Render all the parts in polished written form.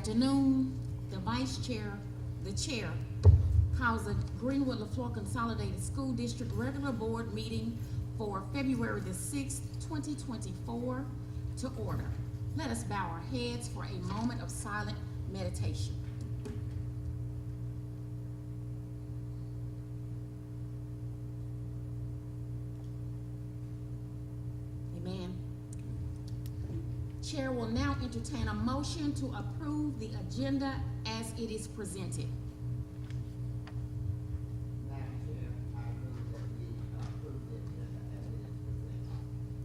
afternoon. The chair calls the Greenwood LaFleur Consolidated School District Regular Board Meeting for February the 6th, 2024 to order. Let us bow our heads for a moment of silent meditation. Amen. Chair will now entertain a motion to approve the agenda as it is presented. Madam Chair, I move that we approve the agenda as it is presented.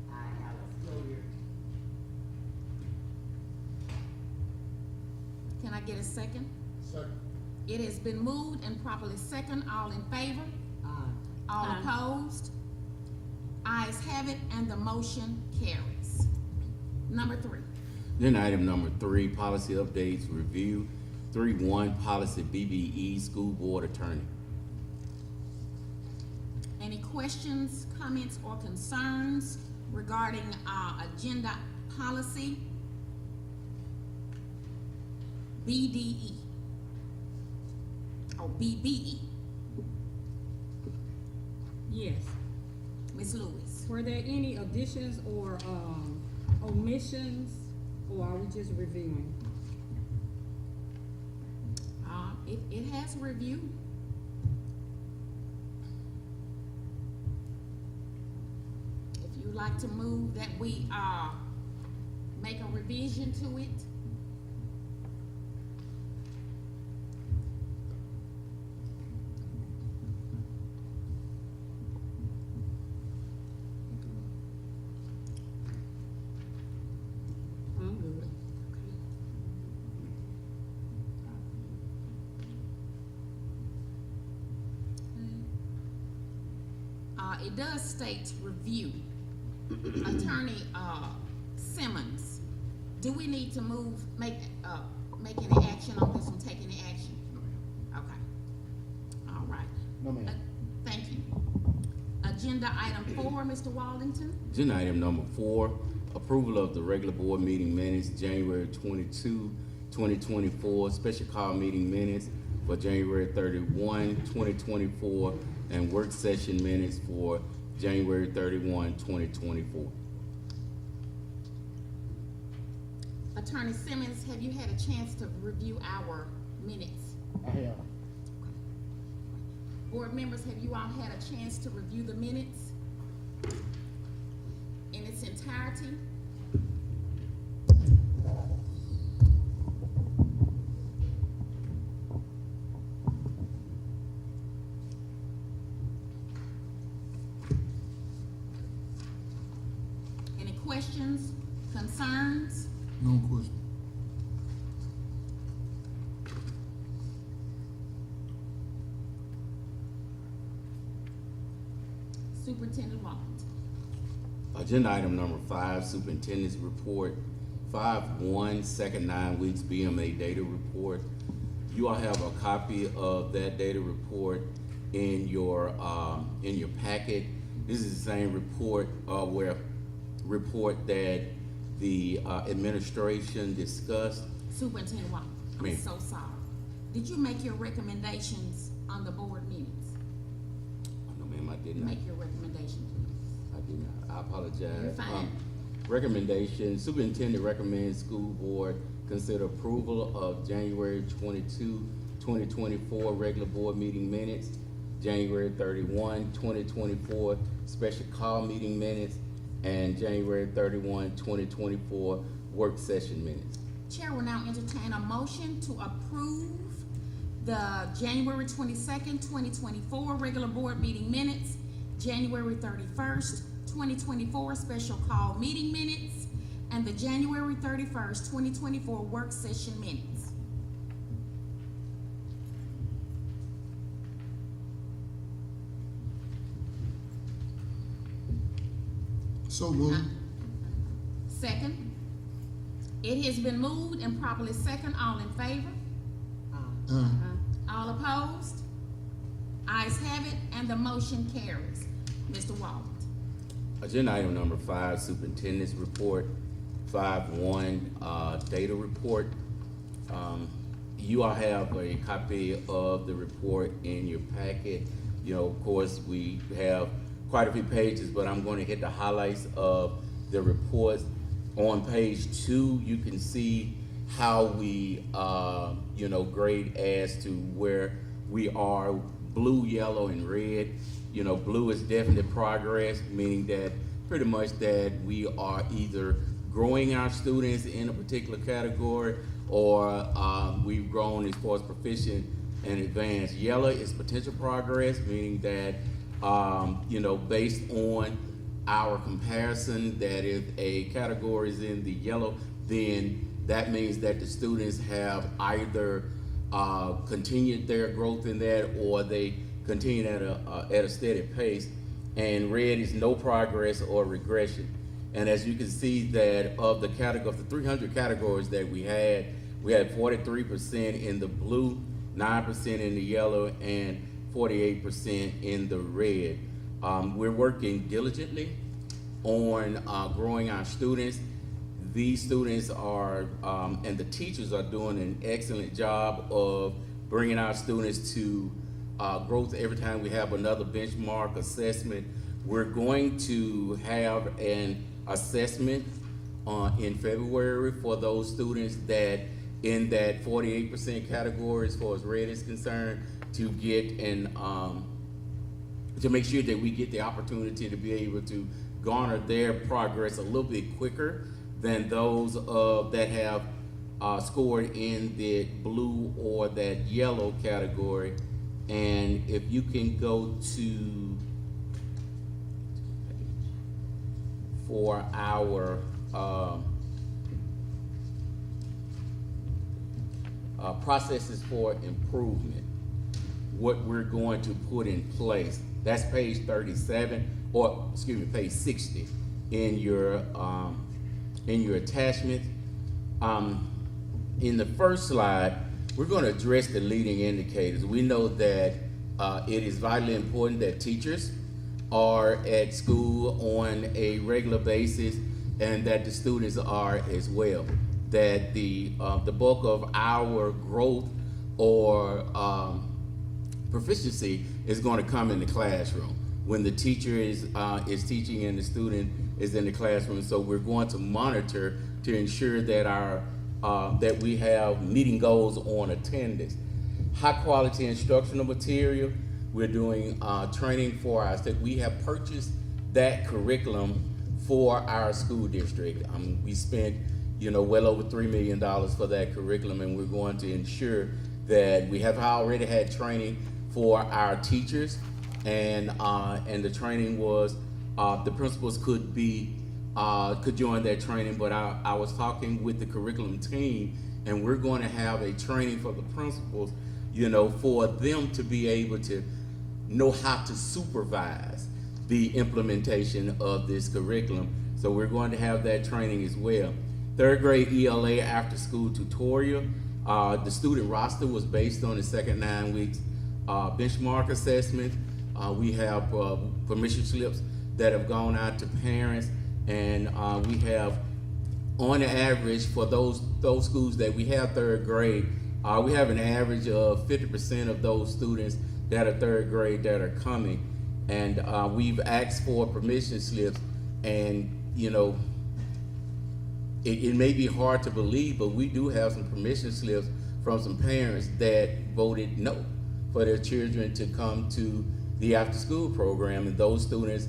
I have a Hilliard. Can I get a second? Second. It has been moved and properly second. All in favor? All Aye. opposed? Ayes have it, and the motion carries. Number 3. Then item number 3, policy updates, review 3.1, policy BBE, school board attorney. Any questions, comments, or concerns regarding agenda policy BDE or BBE? Yes. Ms. Lewis. Were there any additions or omissions, or are we just reviewing? It has review. If you'd like to move that we make a revision to it. I'm good. It does state review. Attorney Simmons, do we need to make any action on this one, take any action? Okay. All right. No, ma'am. Thank you. Agenda item 4, Mr. Waldington. Agenda item number 4, approval of the regular board meeting minutes, January 22, 2024, special call meeting minutes for January 31, 2024, and work session minutes for January 31, 2024. Attorney Simmons, have you had a chance to review our minutes? I have. Board members, have you all had a chance to review the minutes in its entirety? Any questions, concerns? No question. Superintendent Walton. Agenda item number 5, superintendent's report, 5.1, second 9 weeks BMA data report. You all have a copy of that data report in your packet. This is the same report that the administration discussed. Superintendent Walton, I'm Ma'am. so sorry. Did you make your recommendations on the board meetings? No, ma'am, I did not. Make your recommendation, please. I did not. I apologize. You're fine. Recommendation, superintendent recommends school board consider approval of January 22, 2024 regular board meeting minutes, January 31, 2024 special call meeting minutes, and January 31, 2024 work session minutes. Chair will now entertain a motion to approve the January 22nd, 2024 regular board meeting minutes, January 31st, 2024 special call meeting minutes, and the January 31st, 2024 work session minutes. So moved. Second. It has been moved and properly second. All in favor? All opposed? Ayes have it, and the motion carries. Mr. Walton. Agenda item number 5, superintendent's report, 5.1, data report. You all have a copy of the report in your packet. You know, of course, we have quite a few pages, but I'm going to hit the highlights of the reports. On page 2, you can see how we, grade as to where we are, blue, yellow, and red. You know, blue is definite progress, meaning that pretty much that we are either growing our students in a particular category or we've grown as far as proficient and advanced. Yellow is potential progress, meaning that, based on our comparison, that if a category is in the yellow, then that means that the students have either continued their growth in that or they continue at a steady pace. And red is no progress or regression. And as you can see that of the 300 categories that we had 43% in the blue, 9% in the yellow, and 48% in the red. We're working diligently on growing our students. These students are, and the teachers are doing an excellent job of bringing our students to growth every time we have another benchmark assessment. We're going to have an assessment in February for those students that in that 48% category as far as red is concerned, to get and to make sure that we get the opportunity to be able to garner their progress a little bit quicker than those that have scored in the blue or that yellow category. And if you can go to for our processes for improvement, what we're going to put in place. That's page 37, or excuse me, page 60 in your attachment. In the first slide, we're going to address the leading indicators. We know that it is vitally important that teachers are at school on a regular basis and that the students are as well. That the bulk of our growth or proficiency is going to come in the classroom when the teacher is teaching and the student is in the classroom. So we're going to monitor to ensure that that we have meeting goals on attendance. High quality instructional material. We're doing training for our staff. We have purchased that curriculum for our school district. We spent well over $3 million for that curriculum, and we're going to ensure that we have already had training for our teachers, and the training was the principals could join that training. But I was talking with the curriculum team, and we're going to have a training for the principals, for them to be able to know how to supervise the implementation of this curriculum. So we're going to have that training as well. Third grade ELA after school tutorial. The student roster was based on the second 9 weeks benchmark assessment. We have permission slips that have gone out to parents, and we have, on average, for those schools that we have third grade, we have an average of 50% of those students that are third grade that are coming. And we've asked for permission slips, and it may be hard to believe, but we do have some permission slips from some parents that voted no for their children to come to the after-school program, and those students,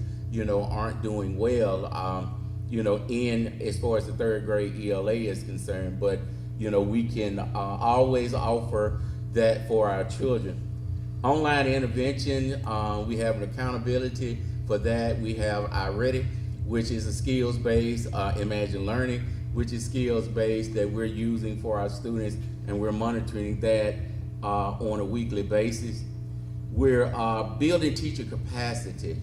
aren't doing well, in as far as the third grade ELA is concerned. But we can always offer that for our children. Online intervention, we have an accountability for that. We have iReady, which is a skills-based, Imagine Learning, which is skills-based that we're using for our students, and we're monitoring that on a weekly basis. We're building teacher capacity.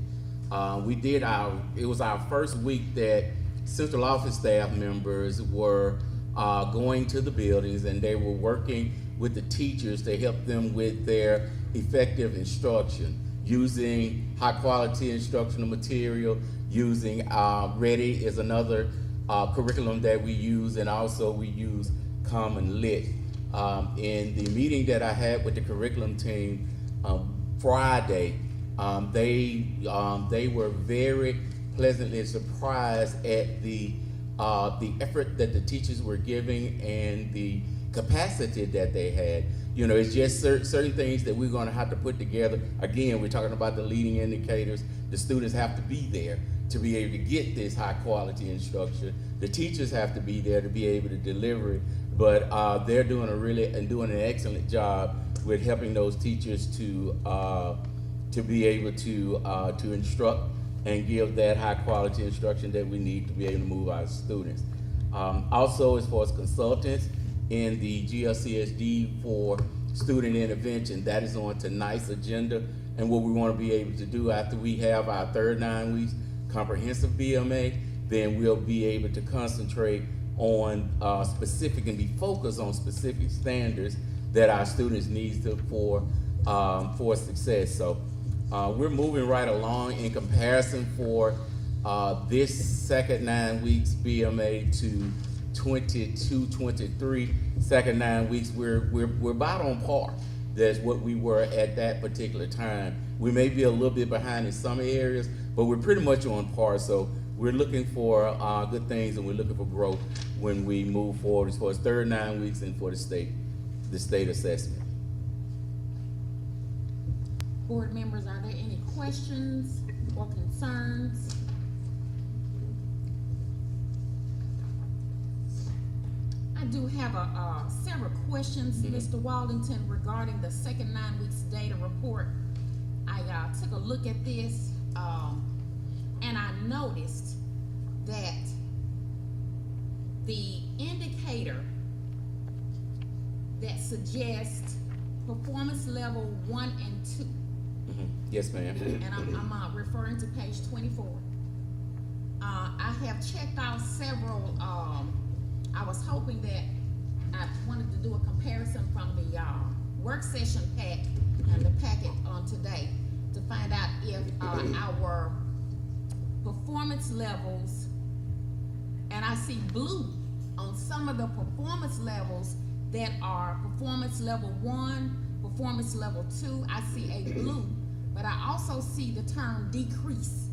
It was our first week that central office staff members were going to the buildings, and they were working with the teachers to help them with their effective instruction, using high quality instructional material, using Ready is another curriculum that we use, and also we use Common Lit. In the meeting that I had with the curriculum team Friday, they were very pleasantly surprised at the effort that the teachers were giving and the capacity that they had. You know, it's just certain things that we're going to have to put together. Again, we're talking about the leading indicators. The students have to be there to be able to get this high quality instruction. The teachers have to be there to be able to deliver it. But they're doing an excellent job with helping those teachers to be able to instruct and give that high quality instruction that we need to be able to move our students. Also, as far as consultants in the GLCSD for student intervention, that is on tonight's agenda. And what we want to be able to do after we have our third 9 weeks comprehensive BMA, then we'll be able to concentrate on specific and be focused on specific standards that our students need for success. So we're moving right along. In comparison for this second 9 weeks BMA to 22-23 second 9 weeks, we're about on par. That's what we were at that particular time. We may be a little bit behind in some areas, but we're pretty much on par. So we're looking for good things, and we're looking for growth when we move forward as far as third 9 weeks and for the state assessment. Board members, are there any questions or concerns? I do have several questions, Mr. Wallington, regarding the second 9 weeks data report. I took a look at this, and I noticed that the indicator that suggests performance level 1 and 2, Yes, ma'am. and I'm referring to page 24. I have checked out several. I was hoping that I wanted to do a comparison from the work session pack and the packet on today to find out if our performance levels, and I see blue on some of the performance levels that are performance level 1, performance level 2, I see a blue, but I also see the term decrease.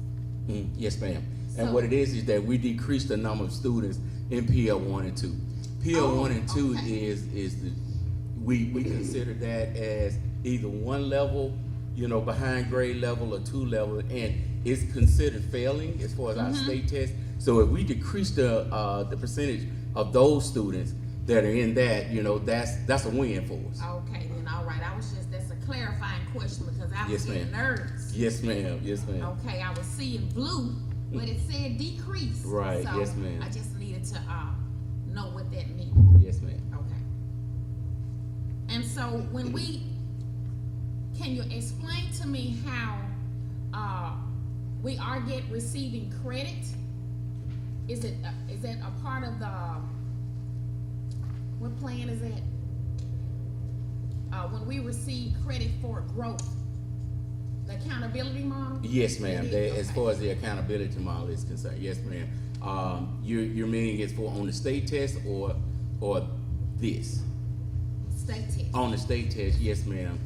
Yes, ma'am. And So- what it is that we decreased the number of students in PL 1 and 2. PL 1 and 2 okay. is we consider that as either one level, you know, behind grade level, or 2 level, and it's considered failing as far as our state test. So if we decrease the percentage of those students that are in that, you know, that's a win for us. Okay, then, all right, that's a clarifying question because I was Yes, getting ma'am. nervous. Yes, ma'am. Yes, ma'am. Okay, I was seeing blue, but it said decrease. Right, So yes, ma'am. I just needed to know what that meant. Yes, ma'am. Okay. And so can you explain to me how we are receiving credit? Is that a part of the, what plan is that? When we receive credit for growth, the accountability model? Yes, ma'am. It They, is? as Okay. far as the accountability model is concerned, yes, ma'am. Your meaning is for on the state test or this? State test. On the state test, yes, ma'am.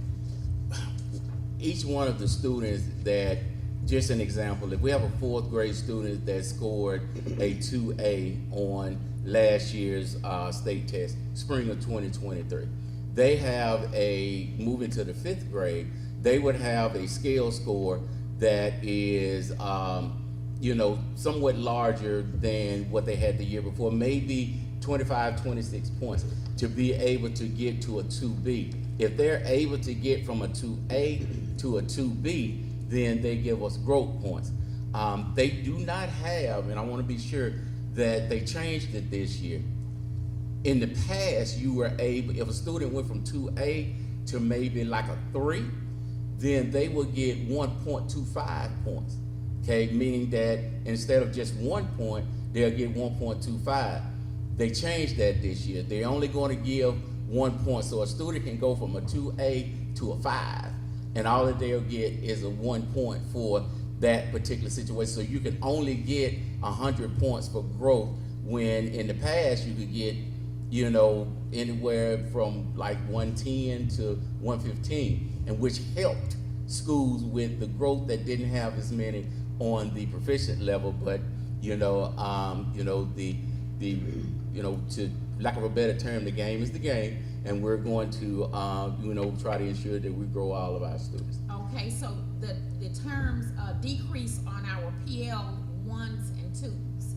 Each one of the students that, just an example, if we have a 4th grade student that scored a 2A on last year's state test, spring of 2023, they have moving to the 5th grade, they would have a scale score that is, you know, somewhat larger than what they had the year before, maybe 25, 26 points to be able to get to a 2B. If they're able to get from a 2A to a 2B, then they give us growth points. They do not have, and I want to be sure that they changed it this year. In the past, you were able, if a student went from 2A to maybe like a 3, then they would get 1.25 points. Okay, meaning that instead of just 1 point, they'll get 1.25. They changed that this year. They're only going to give 1 point. So a student can go from a 2A to a 5, and all that they'll get is a 1 point for that particular situation. So you can only get 100 points for growth, when in the past you could get you know, anywhere from like 110 to 115, and which helped schools with the growth that didn't have as many on the proficient level, but to lack of a better term, the game is the game, and we're going to try to ensure that we grow all of our students. Okay, so the terms decrease on our PL ones and twos.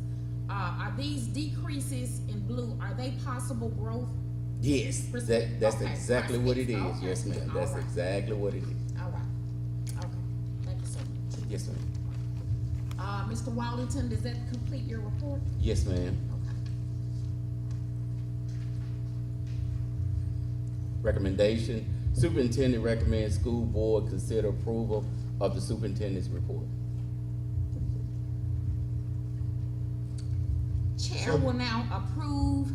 Are these decreases in blue, are they possible growth? Yes, that's Okay, exactly what it is. okay. Yes, ma'am. All That's right. exactly what it is. All right, okay, thank you so much. Yes, ma'am. Mr. Wallington, does that complete your report? Yes, ma'am. Okay. Recommendation: Superintendent recommends school board consider approval of the superintendent's report. Chair will now approve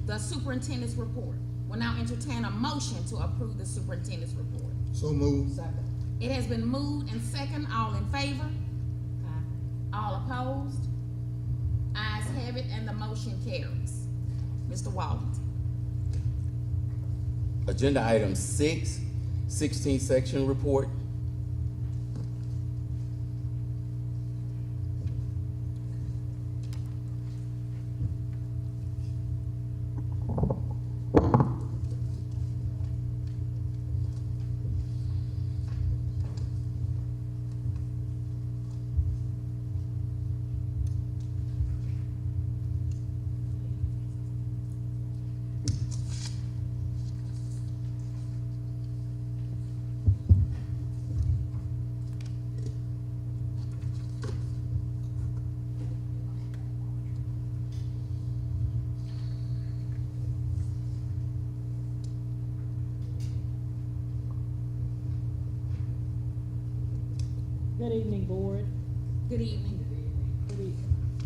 the superintendent's report. Will now entertain a motion to approve the superintendent's report. So moved. Second. It has been moved and second, all in favor? All opposed? Ayes have it, and the motion carries. Mr. Wallington. Agenda item 6, 16 section report. Good evening, board. Good evening. Good evening,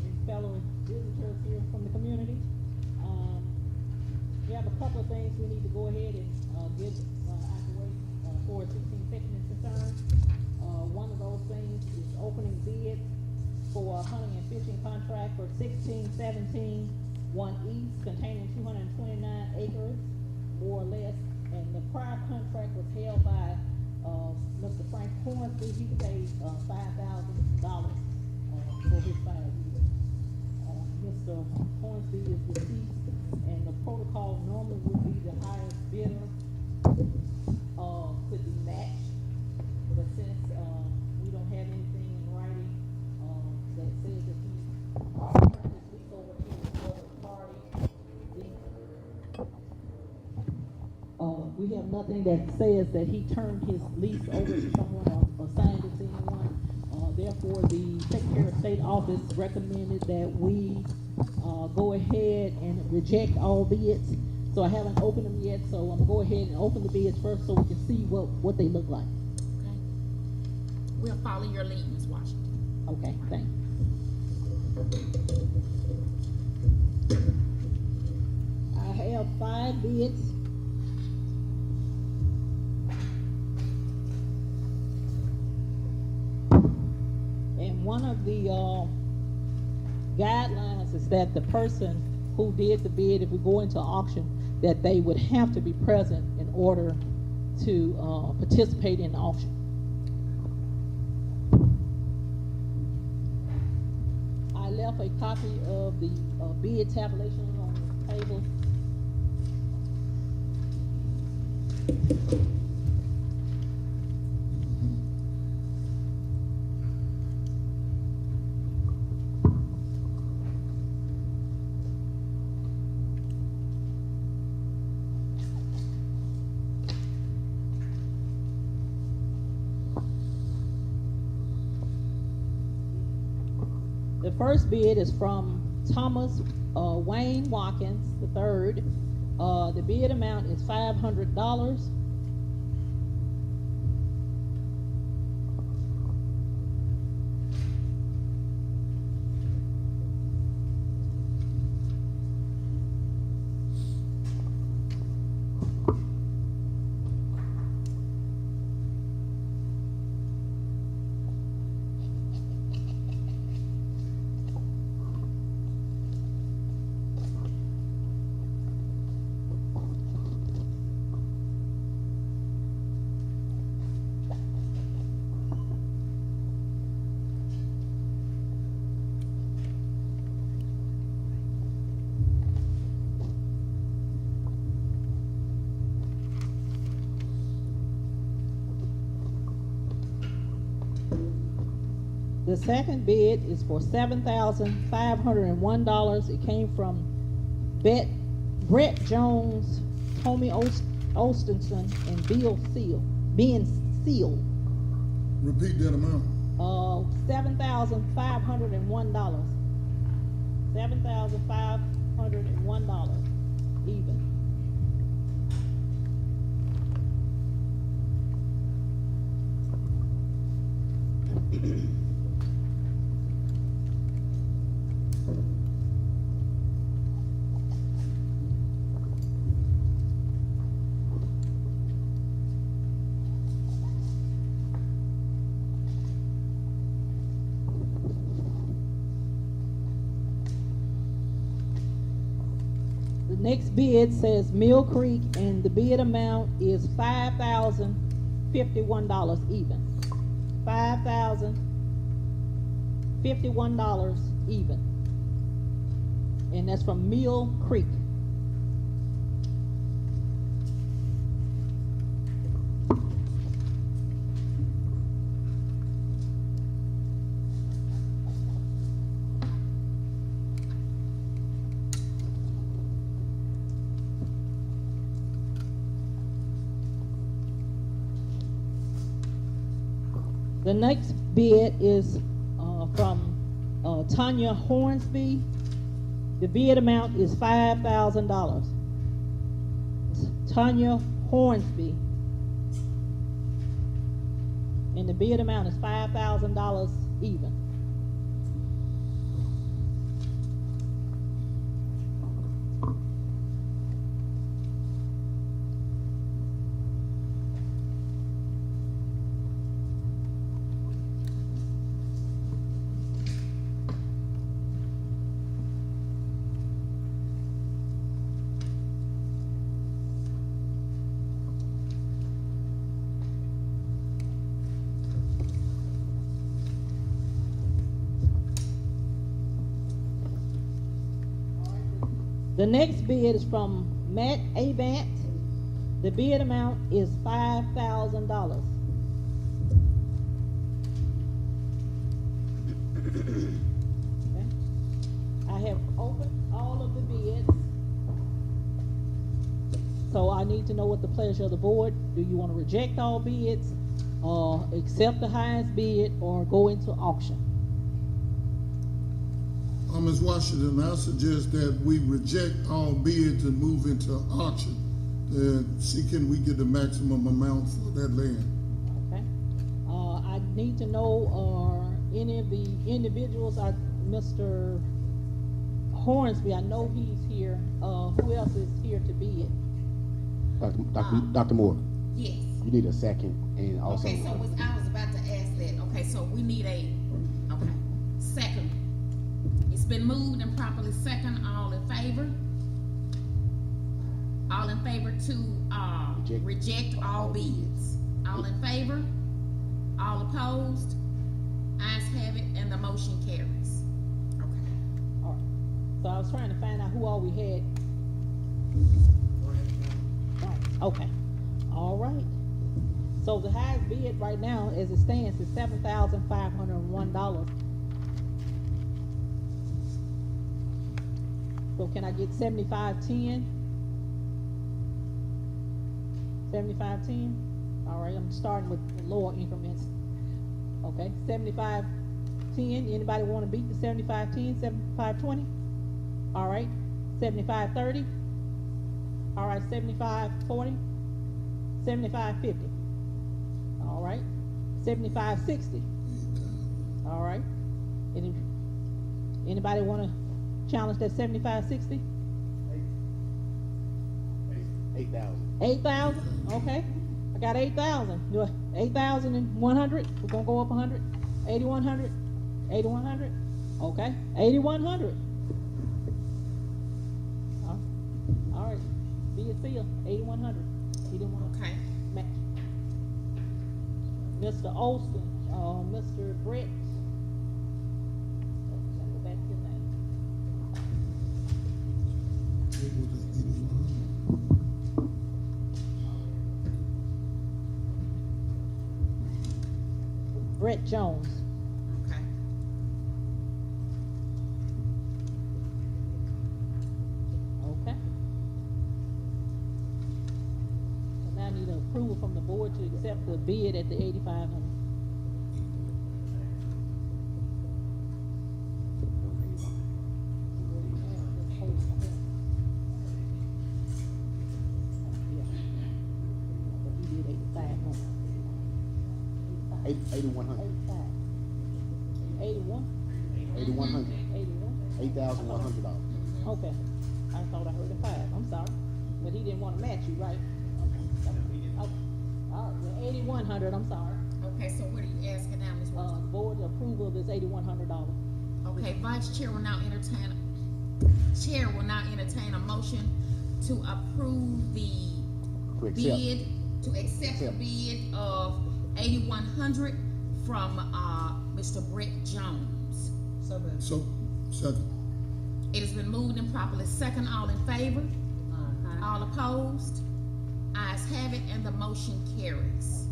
and fellow visitors here from the community. We have a couple of things we need to go ahead and get out the way for 16 section is concerned. One of those things is opening bids for a hunting and fishing contract for 1617 1 East containing 229 acres, more or less. And the prior contract was held by Mr. Frank Hornsby. He paid $5,000 for his 5 years. Mr. Hornsby is deceased, and the protocol normally would be the highest bidder could be matched. But since we don't have anything in writing that says that he turned his lease over to another party, we have nothing that says that he turned his lease over to someone or signed it to anyone. Therefore, the Secretary of State office recommended that we go ahead and reject all bids. So I haven't opened them yet, so I'm gonna go ahead and open the bids first so we can see what they look like. Okay. We'll follow your lead, Ms. Washington. Okay, thank you. I have 5 bids. And one of the guidelines is that the person who did the bid, if we go into auction, that they would have to be present in order to participate in the auction. I left a copy of the bid tabulation on the table. The first bid is from Thomas Wayne Watkins III. The bid amount is $500. The second bid is for $7,501. It came from Brett Jones, Tommy Ostenson, and Ben Seal. Repeat that amount. $7,501. $7,501 even. The next bid says Mill Creek, and the bid amount is $5,051 even. $5,051 even. And that's from Mill Creek. The next bid is from Tanya Hornsby. The bid amount is $5,000. Tanya Hornsby. And the bid amount is $5,000 even. The next bid is from Matt Abant. The bid amount is $5,000. Okay. I have opened all of the bids. So I need to know what the pleasure of the board. Do you want to reject all bids, or accept the highest bid, or go into auction? Ms. Washington, I suggest that we reject all bids and move into auction. See, can we get the maximum amount for that land? Okay. I need to know, any of the individuals, Mr. Hornsby, I know he's here. Who else is here to bid? Dr. Moore, Yes. you need a second, and also. Okay, so I was about to ask that. Okay, so we need second. It's been moved and properly second. All in favor? All in favor to, reject all bids? All in favor? All opposed? Ayes have it, and the motion carries. Okay. All right. So I was trying to find out who all we had. Okay. All right. So the highest bid right now, as it stands, is $7,501. So can I get 7510? 7510? All right, I'm starting with the lower increments. Okay, 7510. Anybody want to beat the 7510? 7520? All right, 7530? All right, 7540? 7550? All right, 7560? All right. Anybody want to challenge that 7560? 8,000. 8,000? Okay. I got 8,000. 8,100? We're gonna go up 100? 8,100? 8,100? Okay. 8,100. All right. Be a seal. 8,100. He didn't want to Okay. match. Mr. Olson, Mr. Brett. Gotta go back to your name. What was it, 81? Brett Jones. Okay. to accept the bid at the 8,500. He did 8,500. 8,100. 81? 8,100. 81? $8,100. Okay, I thought I heard a 5, I'm sorry, but he didn't wanna match you, right? Okay, all right, well, 8,100, I'm sorry. Okay, so what are you asking now, Ms. Washington? Board approval of this $8,100. Okay, Vice Chair will now entertain a motion to approve the To accept. bid, to accept the Accept. bid of 8,100 from, Mr. Brett Jones. So moved. So, second. It has been moved and properly second, all in favor? All opposed? Ayes have it, and the motion carries.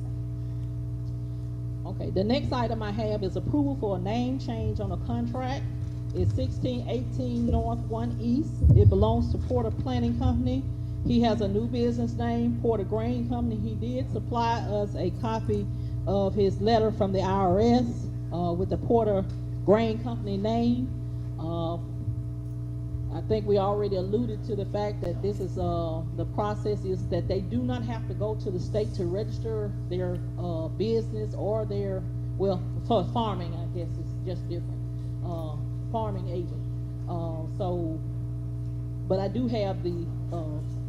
Okay, the next item I have is approval for a name change on a contract. It's 1618 North 1 East. It belongs to Porter Planning Company. He has a new business name, Porter Grain Company. He did supply us a copy of his letter from the IRS, with the Porter Grain Company name. I think we already alluded to the fact that this is, the process is that they do not have to go to the state to register their, business or their, well, for farming, I guess it's just different, farming agent. So, but I do have the,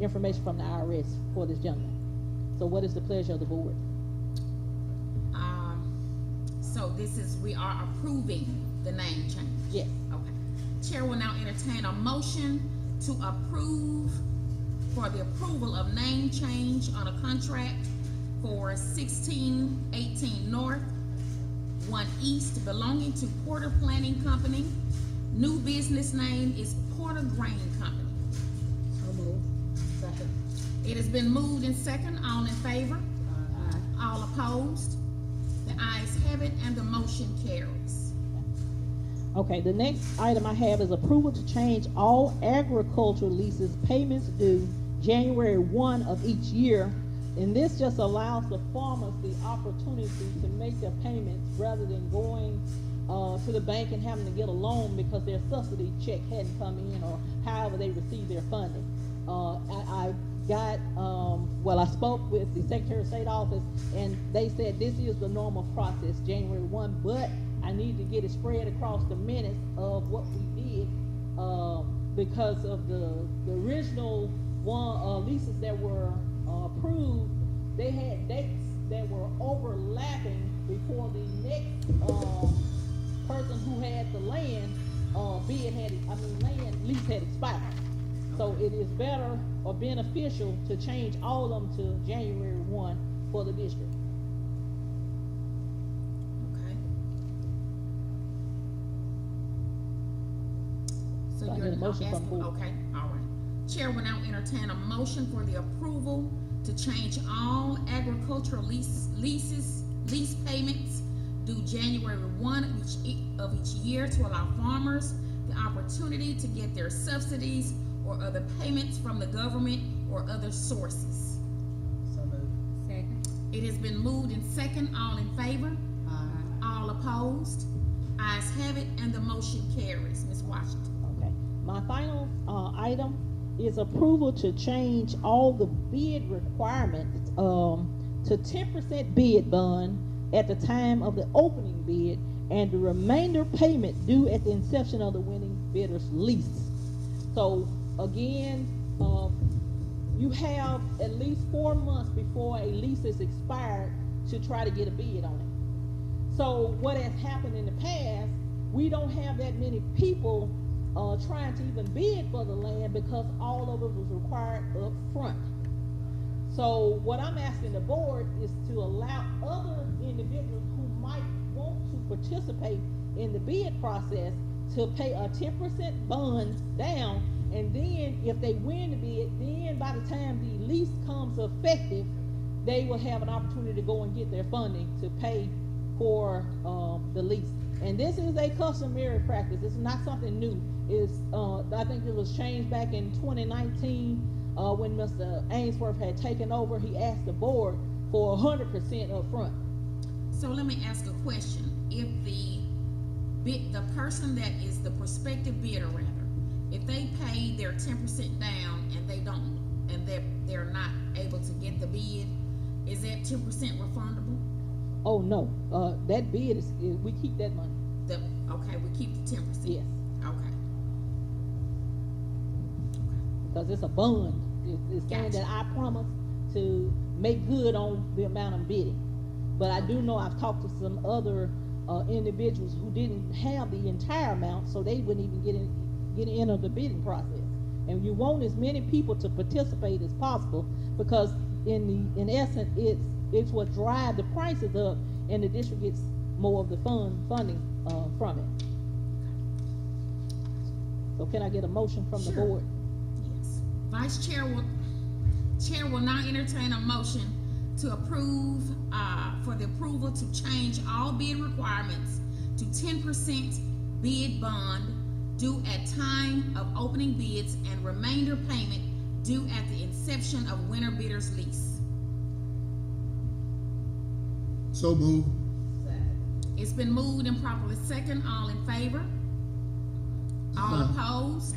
information from the IRS for this gentleman. So what is the pleasure of the board? So this is, we are approving the name change. Yes. Okay. Chair will now entertain a motion to approve for the approval of name change on a contract for 1618 North, 1 East, belonging to Porter Planning Company. New business name is Porter Grain Company. So moved. Second. It has been moved and second. All in favor? All opposed? The ayes have it, and the motion carries. Okay, the next item I have is approval to change all agricultural leases payments due January 1 of each year. And this just allows the farmers the opportunity to make their payments rather than going to the bank and having to get a loan because their subsidy check hadn't come in or however they received their funding. I spoke with the Secretary of State office and they said this is the normal process, January 1, but I need to get it spread across the minutes of what we did, because of the original leases that were approved, they had dates that were overlapping before the next person who had the land land lease had expired. So it is better or beneficial to change all of them to January 1 for the district. Okay. So So I you're need a motion from asking, board. okay, all right. Chair will now entertain a motion for the approval to change all agricultural lease payments due January 1 of each year to allow farmers the opportunity to get their subsidies or other payments from the government or other sources. So moved. Second. It has been moved and second. All in favor? All opposed? Ayes have it, and the motion carries. Ms. Washington. Okay. My final item is approval to change all the bid requirements to 10% bid bond at the time of the opening bid and the remainder payment due at the inception of the winning bidder's lease. So again, you have at least 4 months before a lease is expired to try to get a bid on it. So what has happened in the past, we don't have that many people trying to even bid for the land because all of it was required up front. So what I'm asking the board is to allow other individuals who might want to participate in the bid process to pay a 10% bond down, and then if they win the bid, then by the time the lease comes effective, they will have an opportunity to go and get their funding to pay for the lease. And this is a customary practice. It's not something new. It's I think it was changed back in 2019 when Mr. Ainsworth had taken over. He asked the board for 100% upfront. So let me ask a question. If the person that is the prospective bidder rather, if they pay their 10% down and they're not able to get the bid, is that 10% refundable? Oh, no, that bid is, we keep that money, Okay, we keep the 10%? yes, Okay. because it's a bond. It's saying Gotcha. that I promise to make good on the amount I'm bidding. But I do know I've talked to some other, individuals who didn't have the entire amount, so they wouldn't even get into the bidding process. And you want as many people to participate as possible, because in essence, it's what drives the prices up, and the district gets more of the funding from it. So can I get a motion from the Sure. board? Yes. Chair will now entertain a motion to approve, for the approval to change all bid requirements to 10% bid bond due at time of opening bids and remainder payment due at the inception of winter bidder's lease. So move. It's been moved and properly second. All in favor? All opposed?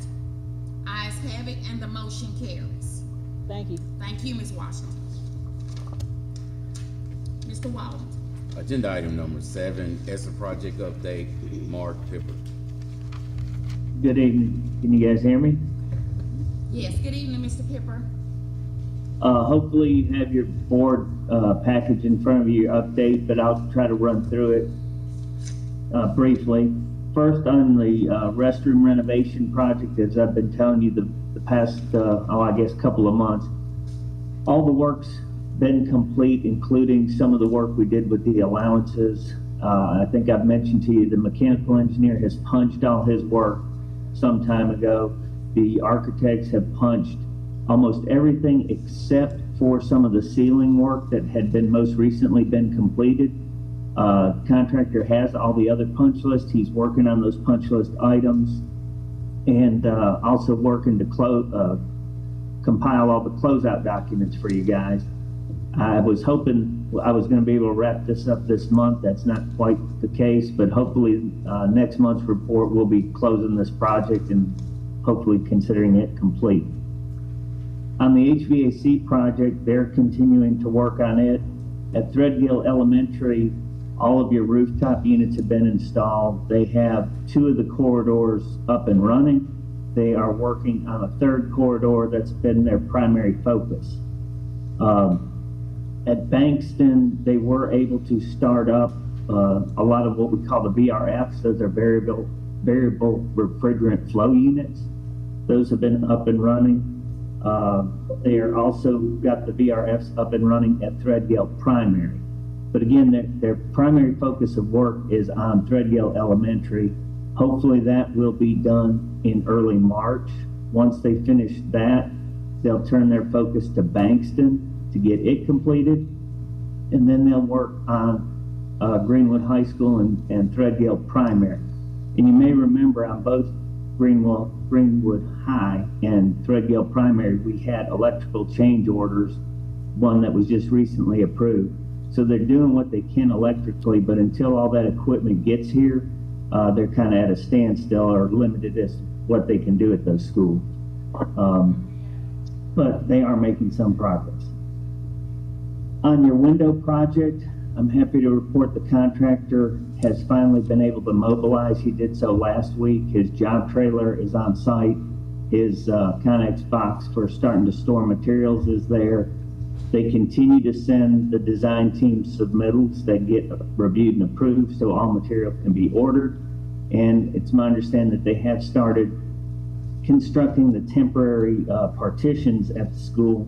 Ayes have it, and the motion carries. Thank you. Thank you, Ms. Washington. Mr. Walden. Agenda item number 7, ESSER project update, Mark Pipper. Good evening. Can you guys hear me? Yes, good evening, Mr. Pipper. Hopefully you have your board package in front of you, your update, but I'll try to run through it briefly. First, on the restroom renovation project, as I've been telling you the past, I guess, couple of months, all the work's been complete, including some of the work we did with the allowances. I think I've mentioned to you the mechanical engineer has punched all his work some time ago. The architects have punched almost everything except for some of the ceiling work that had been most recently been completed. Contractor has all the other punch lists. He's working on those punch list items, and also working to compile all the closeout documents for you guys. I was hoping I was going to be able to wrap this up this month. That's not quite the case, but hopefully next month's report we'll be closing this project and hopefully considering it complete. On the HVAC project, they're continuing to work on it. At Threadgill Elementary, all of your rooftop units have been installed. They have 2 of the corridors up and running. They are working on a 3rd corridor that's been their primary focus. At Bankston, they were able to start up a lot of what we call the VRFs. Those are variable refrigerant flow units. Those have been up and running. They are also got the VRFs up and running at Threadgill Primary. But again, their primary focus of work is on Threadgill Elementary. Hopefully that will be done in early March. Once they finish that, they'll turn their focus to Bankston to get it completed. And then they'll work on Greenwood High School and Threadgill Primary. And you may remember on both Greenwood High and Threadgill Primary, we had electrical change orders, one that was just recently approved. So they're doing what they can electrically, but until all that equipment gets here, they're kind of at a standstill or limited as what they can do at those schools. But they are making some progress. On your window project, I'm happy to report the contractor has finally been able to mobilize. He did so last week. His job trailer is on site. His Connex box for starting to store materials is there. They continue to send the design team submittals that get reviewed and approved so all material can be ordered. And it's my understanding that they have started constructing the temporary partitions at the school.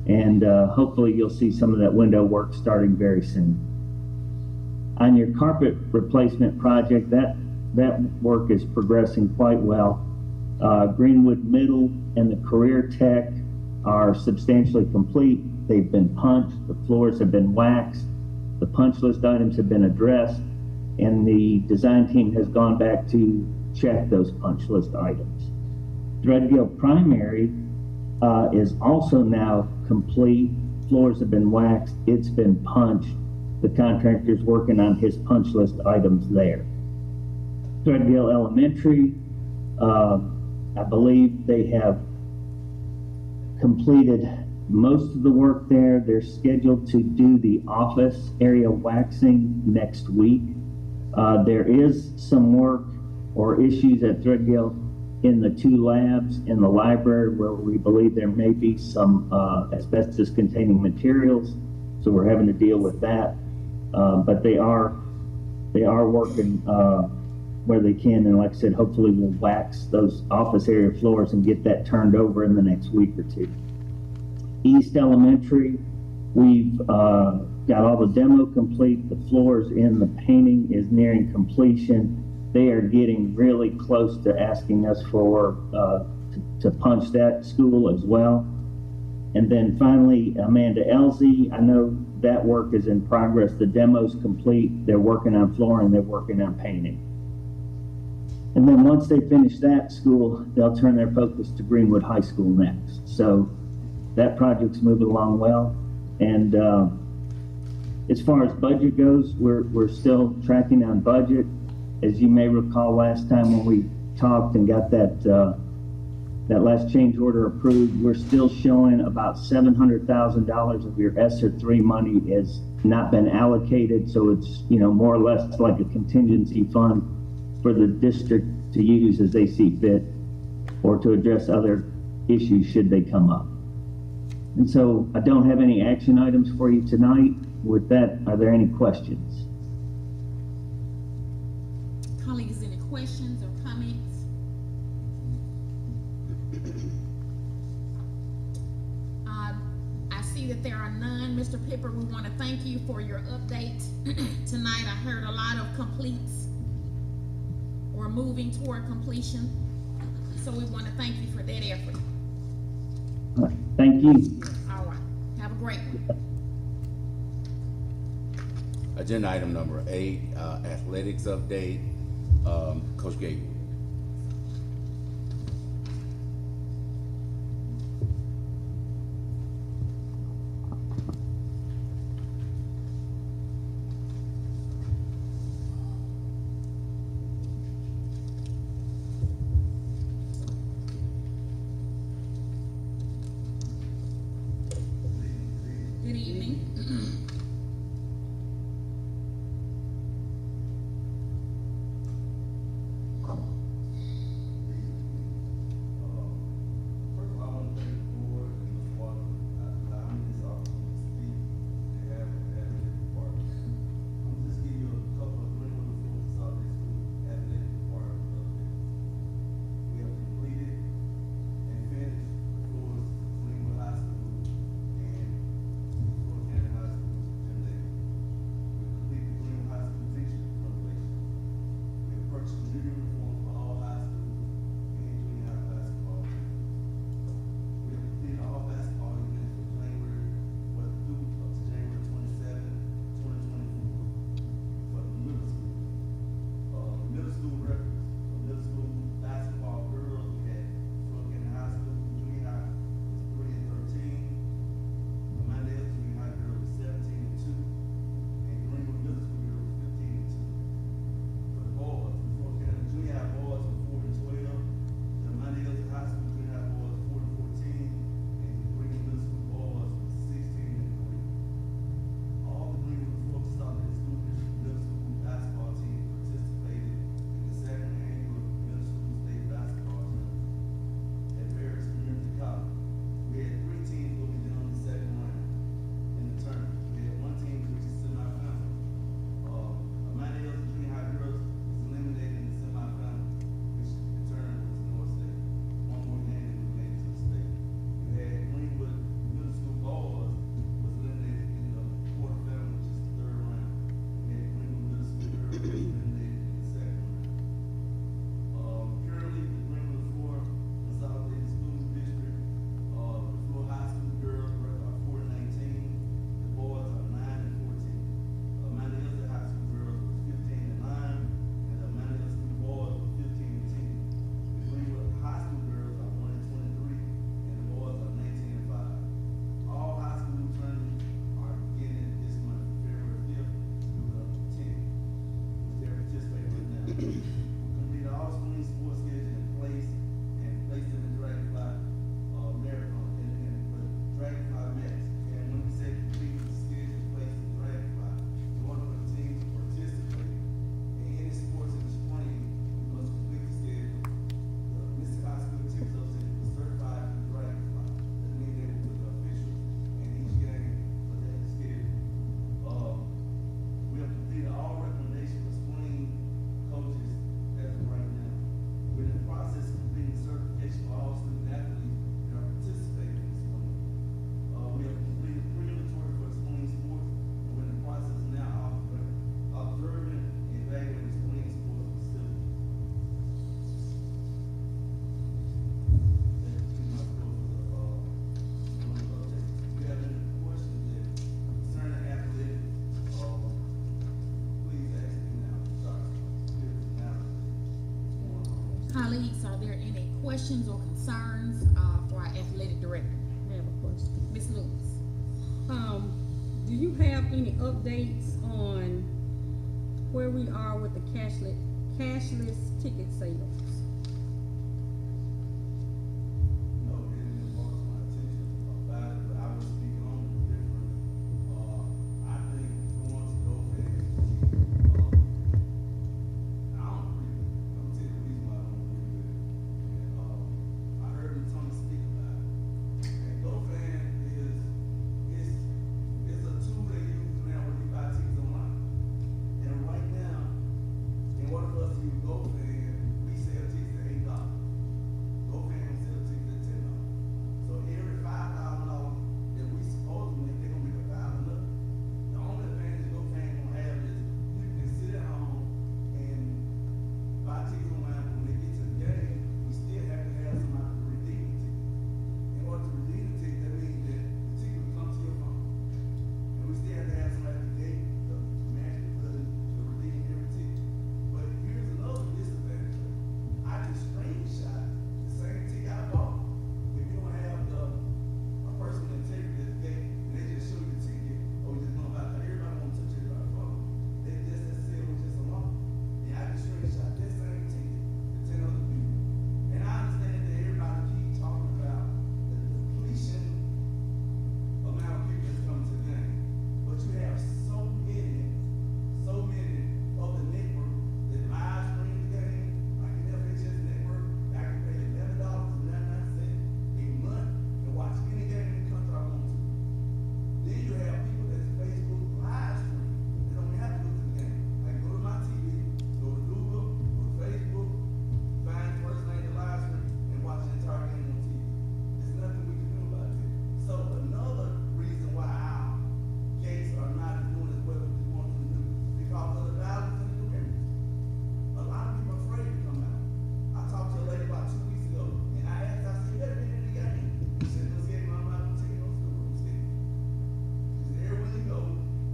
And hopefully you'll see some of that window work starting very soon. On your carpet replacement project, that work is progressing quite well. Greenwood Middle and the Career Tech are substantially complete. They've been punched, the floors have been waxed, the punch list items have been addressed, and the design team has gone back to check those punch list items. Threadgill Primary is also now complete. floors have been waxed, it's been punched. The contractor's working on his punch list items there. Threadgill Elementary, I believe they have completed most of the work there. They're scheduled to do the office area waxing next week. There is some work or issues at Threadgill in the 2 labs in the library where we believe there may be some asbestos containing materials. So we're having to deal with that. But they are working where they can. And like I said, hopefully we'll wax those office area floors and get that turned over in the next week or 2. East Elementary, we've got all the demo complete. The floors in the painting is nearing completion. They are getting really close to asking us for to punch that school as well. And then finally, Amanda Elsie, I know that work is in progress. The demo's complete. They're working on flooring. They're working on painting. And then once they finish that school, they'll turn their focus to Greenwood High School next. So that project's moving along well. And as far as budget goes, we're still tracking on budget. As you may recall, last time when we talked and got that last change order approved, we're still showing about $700,000 of your ESSER 3 money has not been allocated. So it's, more or less like a contingency fund for the district to use as they see fit or to address other issues should they come up. And so I don't have any action items for you tonight. With that, are there any questions? Colleagues, any questions or comments? I see that there are none. Mr. Pipper, we want to thank you for your update tonight. I heard a lot of completes or moving toward completion. So we want to thank you for that effort. All right, thank you. All right. Have a great one. Agenda item number 8, athletics update. Coach Gabriel. Good evening. First of all, I want to thank the board and Ms. Walker for allowing me this opportunity to speak and have an athletic department. I'm just give you a couple of Greenwood Floors Solid School athletic department updates. We have completed and finished the floors of Greenwood High School and Florida County High School. there any questions or concerns, for our athletic director? I have a question. Ms. Lewis? Do you have any updates on where we are with the cashless ticket sales? No, it didn't brought to my attention about it, but I was speaking on the difference. I think going to GoFan, I don't agree with it. I'm gonna tell you the reason why I don't agree with it. And, I heard Tony speak about it. And GoFan is a tool they use now when you buy tickets online. And right now, in order for us to use GoFan, we sell tickets at $8. GoFan will sell tickets at $10. So every $5,000 that we supposed to make, they're gonna make $1,000 up. The only advantage GoFan gonna have is you can sit at home and buy tickets online. When they get to the game, we still have to have somebody to redeem the ticket. In order to redeem the ticket, that means that the ticket will come to your phone. And we still have to have somebody at the gate to match the button to redeem every ticket. But here's another disadvantage. I can screenshot the same ticket I bought. If you don't have a person that take the gate and they just show you the ticket, or you just know about that, everybody won't touch everybody's phone. They just say it was just a law. And I can screenshot that same ticket to 10 other people. And I understand that everybody keep talking about the depletion amount of people that's coming to the game. But you have so many of the network that live stream the game, like the FHS network, I can pay $11.99 a month to watch any game in the country I want to. Then you have people that's Facebook live stream. They don't even have to go to the game. I can go to my TV, go to Google, go to Facebook, find the person like the live stream, and watch the entire game on TV. There's nothing we can do about it. So another reason why our gates are not doing as well as we want them to do, because of the violence in the community. A lot of people are afraid to come out. I talked to a lady about 2 weeks ago, and I asked, I said, you ever been in the game? She said, no skating, I'm not gonna take no school, I'm skating. She said, everywhere you go,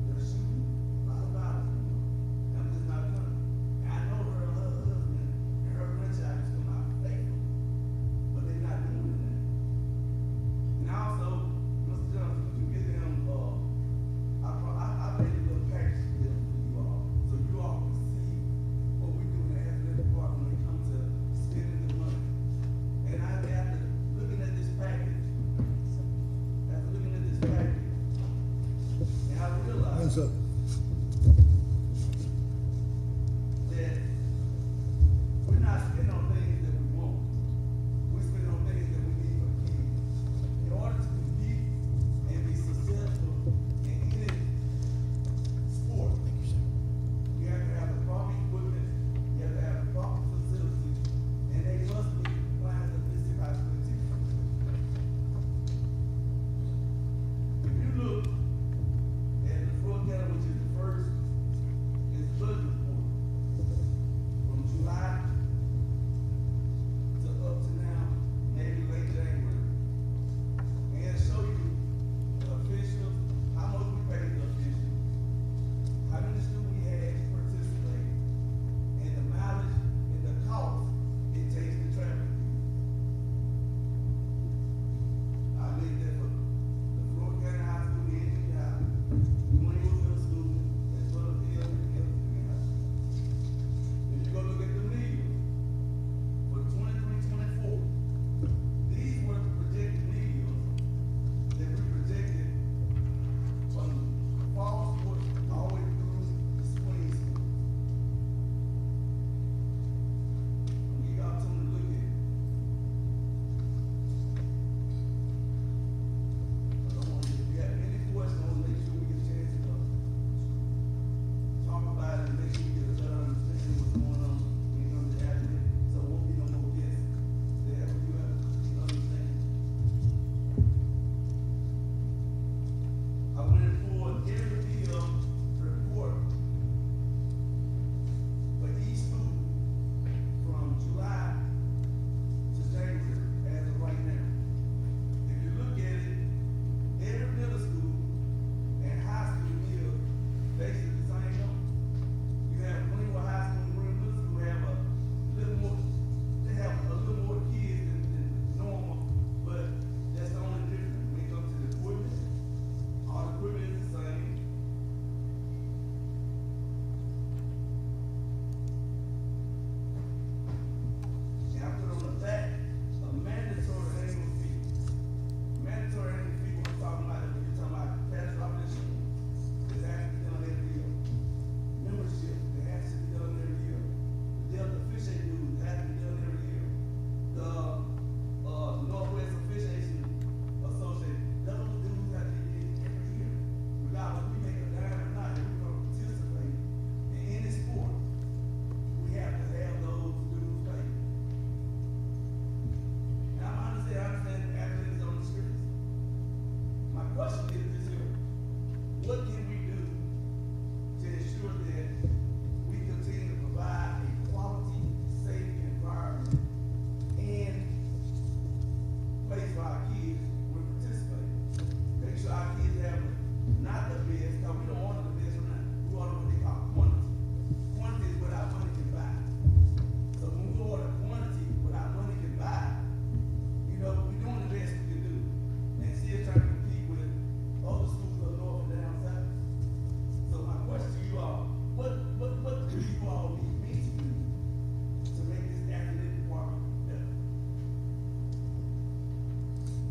there's shooting, a lot of violence going on. And I'm just not coming. And I know her and her husband and her grandchild just come out faithful, but they're not doing that. And also, Mr. Johnson, could you get them, I made a little package deal for you all, so you all can see what we do in the athletic department when it comes to spending the money. And after looking at this package, and I realized Hands up. that we're not spending on things that we want. We're spending on things that we need for the kids. In order to compete and be successful in any sport, you have to have the proper equipment, you have to have the proper facilities, and they must be compliant with this high school team. If you look at the Fort Campbell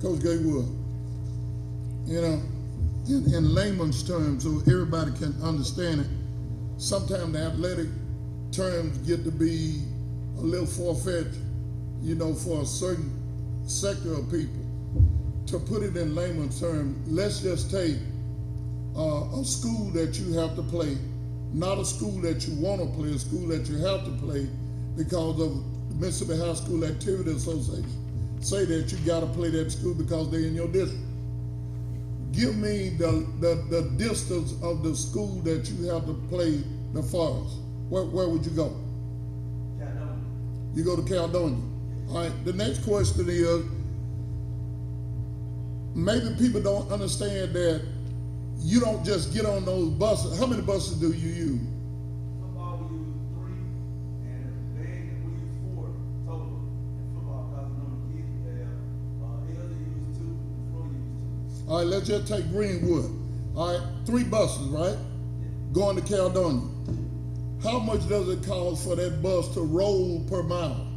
Coach Gaywood, you know, in layman's terms, so everybody can understand it, sometimes the athletic terms get to be a little far-fetched, you know, for a certain sector of people. To put it in layman's terms, let's just take a school that you have to play, not a school that you want to play, a school that you have to play because of the Mississippi High School Activity Association. Say that you got to play that school because they're in your district. Give me the distance of the school that you have to play the farthest. Where would you go? Caledonia. You go to Caledonia. All right, the next question is, maybe people don't understand that you don't just get on those buses. How many buses do you use? Football, we use 3, and band, we use 4 total. And football, because the number of kids we have, LD use 2, and Floyd use 2. All right, let's just take Greenwood. All right, 3 buses, right? Going to Caledonia. How much does it cost for that bus to roll per mile?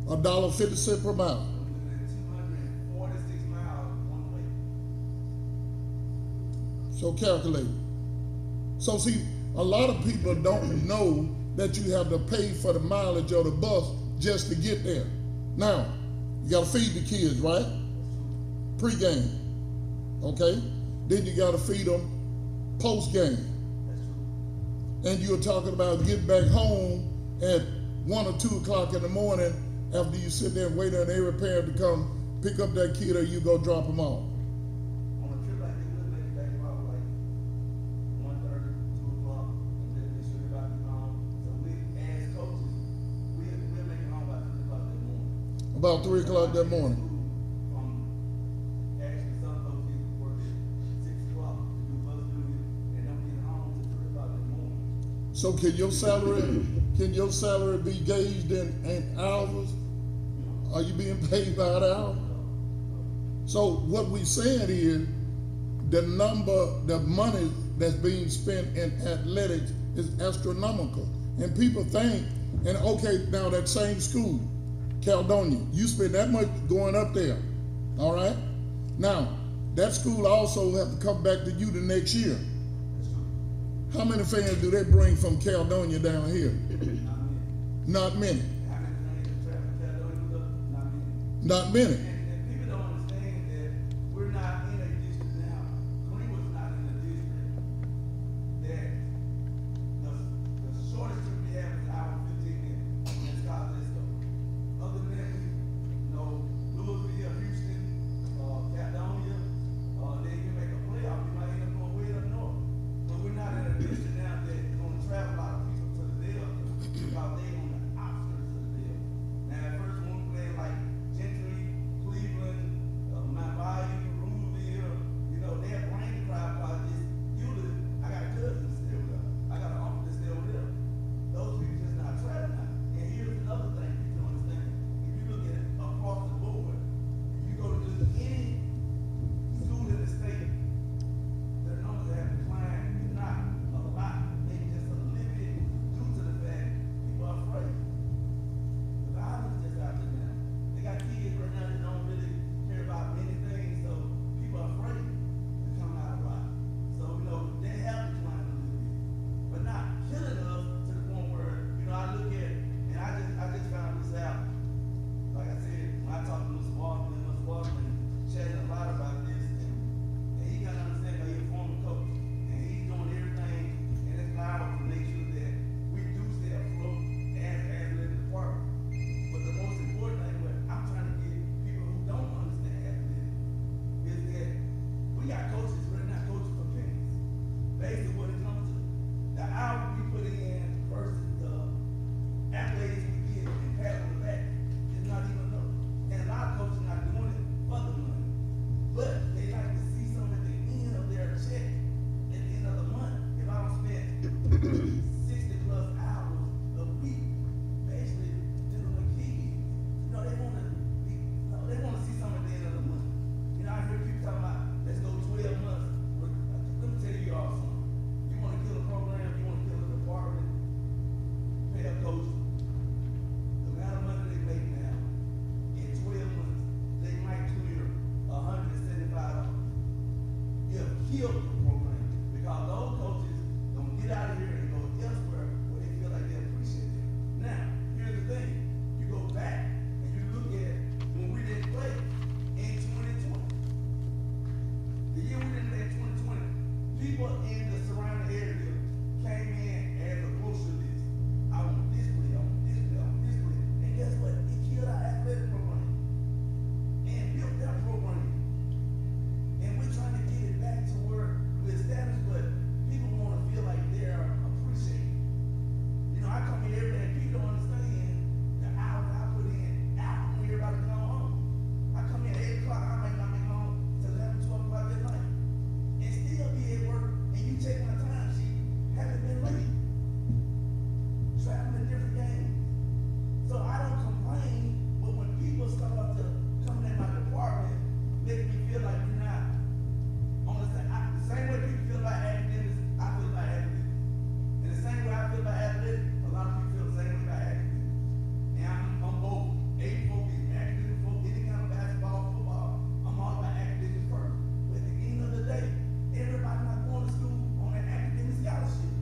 $1.50 per mile. I'm looking at 246 miles one way. So calculate. So see, a lot of people don't know that you have to pay for the mileage of the bus just to get there. Now, you gotta feed the kids, right? Pre-game, okay? Then you gotta feed them post-game. And you're talking about getting back home at 1 or 2 o'clock in the morning after you sit there and wait on every parent to come pick up that kid or you go drop them off. On a trip like this, we'll make it back about like 1:30, 2 o'clock, and then make sure everybody be home. So we, as coaches, we'll make it home by 3 o'clock that morning. About 3 o'clock that morning. Actually, some coaches work at 6 o'clock to do bus duty, and don't get home till 3 o'clock that morning. So can your salary be gauged in hours? Are you being paid by the hour? So what we saying is the money that's being spent in athletics is astronomical. And people think, and okay, now that same school, Caledonia, you spend that much going up there, all right? Now, that school also have to come back to you the next year. How many fans do they bring from Caledonia down here? Not many. How many things in traffic Caledonia with us? Not many. Not many. And people don't understand that we're not in a district now. Greenwood's not in a district that the shortest trip we have is an hour and 15 minutes. And it's Scottsdale. Other than that, you know, Louisville, Houston, Caledonia, then you make a playoff, you might end up going way up north. But we're not in a district now that's gonna travel a lot of people to the Delta because they on the outskirts of the Delta. Now, at first, when we played like Gentry, build the program, because those coaches don't get out of here and go elsewhere where they feel like they're appreciated. Now, here's the thing, you go back and you look at when we didn't play in 2020. The year we didn't play in 2020, people in the surrounding area came in as a grocery list. I want this play, I want this play, I want this play. And guess what? It killed our athletic program and built their program. And we're trying to get it back to where we established, but people want to feel like they're appreciated. You know, I come here every day and people don't understand the hours I put in out when everybody come home. I come here at 8 o'clock, I might not be home till 11, 12 o'clock at night. And still be at work, and you take my time sheet, haven't been late. Traveling to different games. So I don't complain, but when people start to come in my department, make me feel like we're not on the same way people feel about academics, I feel about academics. And the same way I feel about athletics, a lot of people feel the same way about academics. And I'm both academic folk, any kind of basketball, football, I'm all about academics first. But at the end of the day, everybody not going to school on an academic scholarship.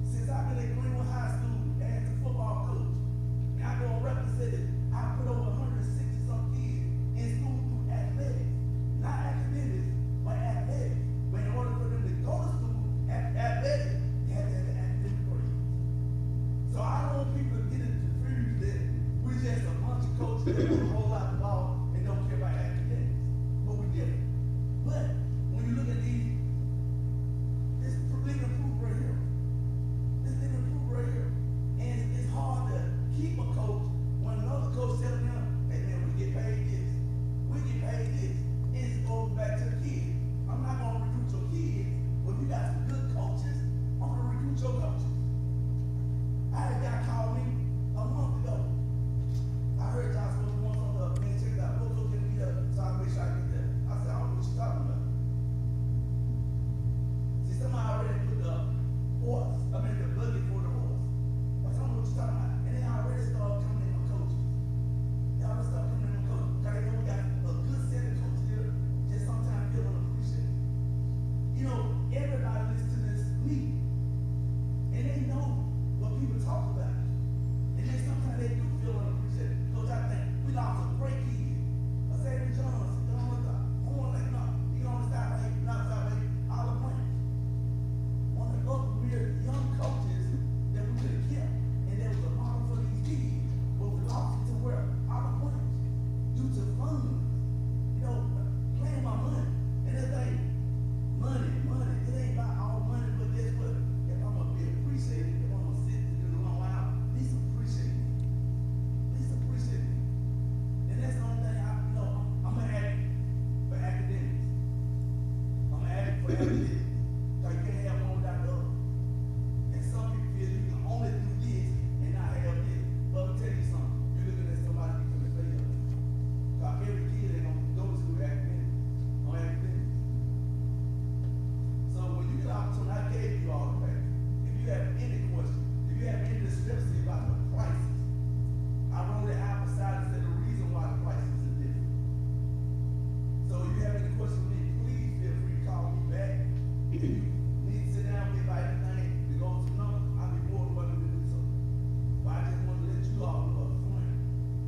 Since I've been at Greenwood High School as a football coach, and I go and represent it, I put over 160 some kids in school through athletics. Not academics, but athletics. But in order for them to go to school at athletics, they have to have an academic grade. So I don't want people to get it confused that we're just a bunch of coaches that want to hold out the ball and don't care about academics. But we get it. But when you look at these, this big improvement right here, this big improvement right here, and it's hard to keep a coach when another coach telling them, hey man, we get paid this, we get paid this, and it goes back to the kids. I'm not gonna recruit your kids, but if you got some good coaches, I'm gonna recruit your coaches. I had a guy call me a month ago. I heard y'all supposed to want some of the man, check it out, what coach can be up, so I make sure I get there. I said, I don't know what you're talking about. See, somebody already put the budget for the horse. I don't know what you're talking about. And they already started coming in my coaches. They already started coming in my coaches. Because they know we got a good set of coaches here, just sometimes feel unappreciated. You know, everybody listens to this meeting, and they know what people talk about. And then sometimes they do feel unappreciated. Coach, I think we lost a great kid. A Xavier Jones, he don't want to horn like no. He don't stop like not stop like all the points. One of the real young coaches that we could have kept, and there was a model for these kids, but we lost it to where all the points due to funds. You know, playing my money. And it's like money. It ain't about all money, but guess what? If I'm gonna be appreciated, if I'm gonna sit and do the long while, please appreciate me. Please appreciate me. And that's the only thing I'm gonna add for academics. I'm gonna add for academics. Like you can't have one without the other. And some people feel you can only do this and not have this. But I'll tell you something. You're looking at somebody who's gonna fail. Because every kid ain't gonna go to school academics. On academics. So when you get an opportunity, I gave you all the facts. If you have any question, if you have any discrepancy about the prices, I wrote it out beside and said the reason why the prices are different. So if you have any questions for me, please feel free to call me back. If you need to sit down with me about anything to go to number, I'll be more than welcome to do so. But I just want to let you all know up front.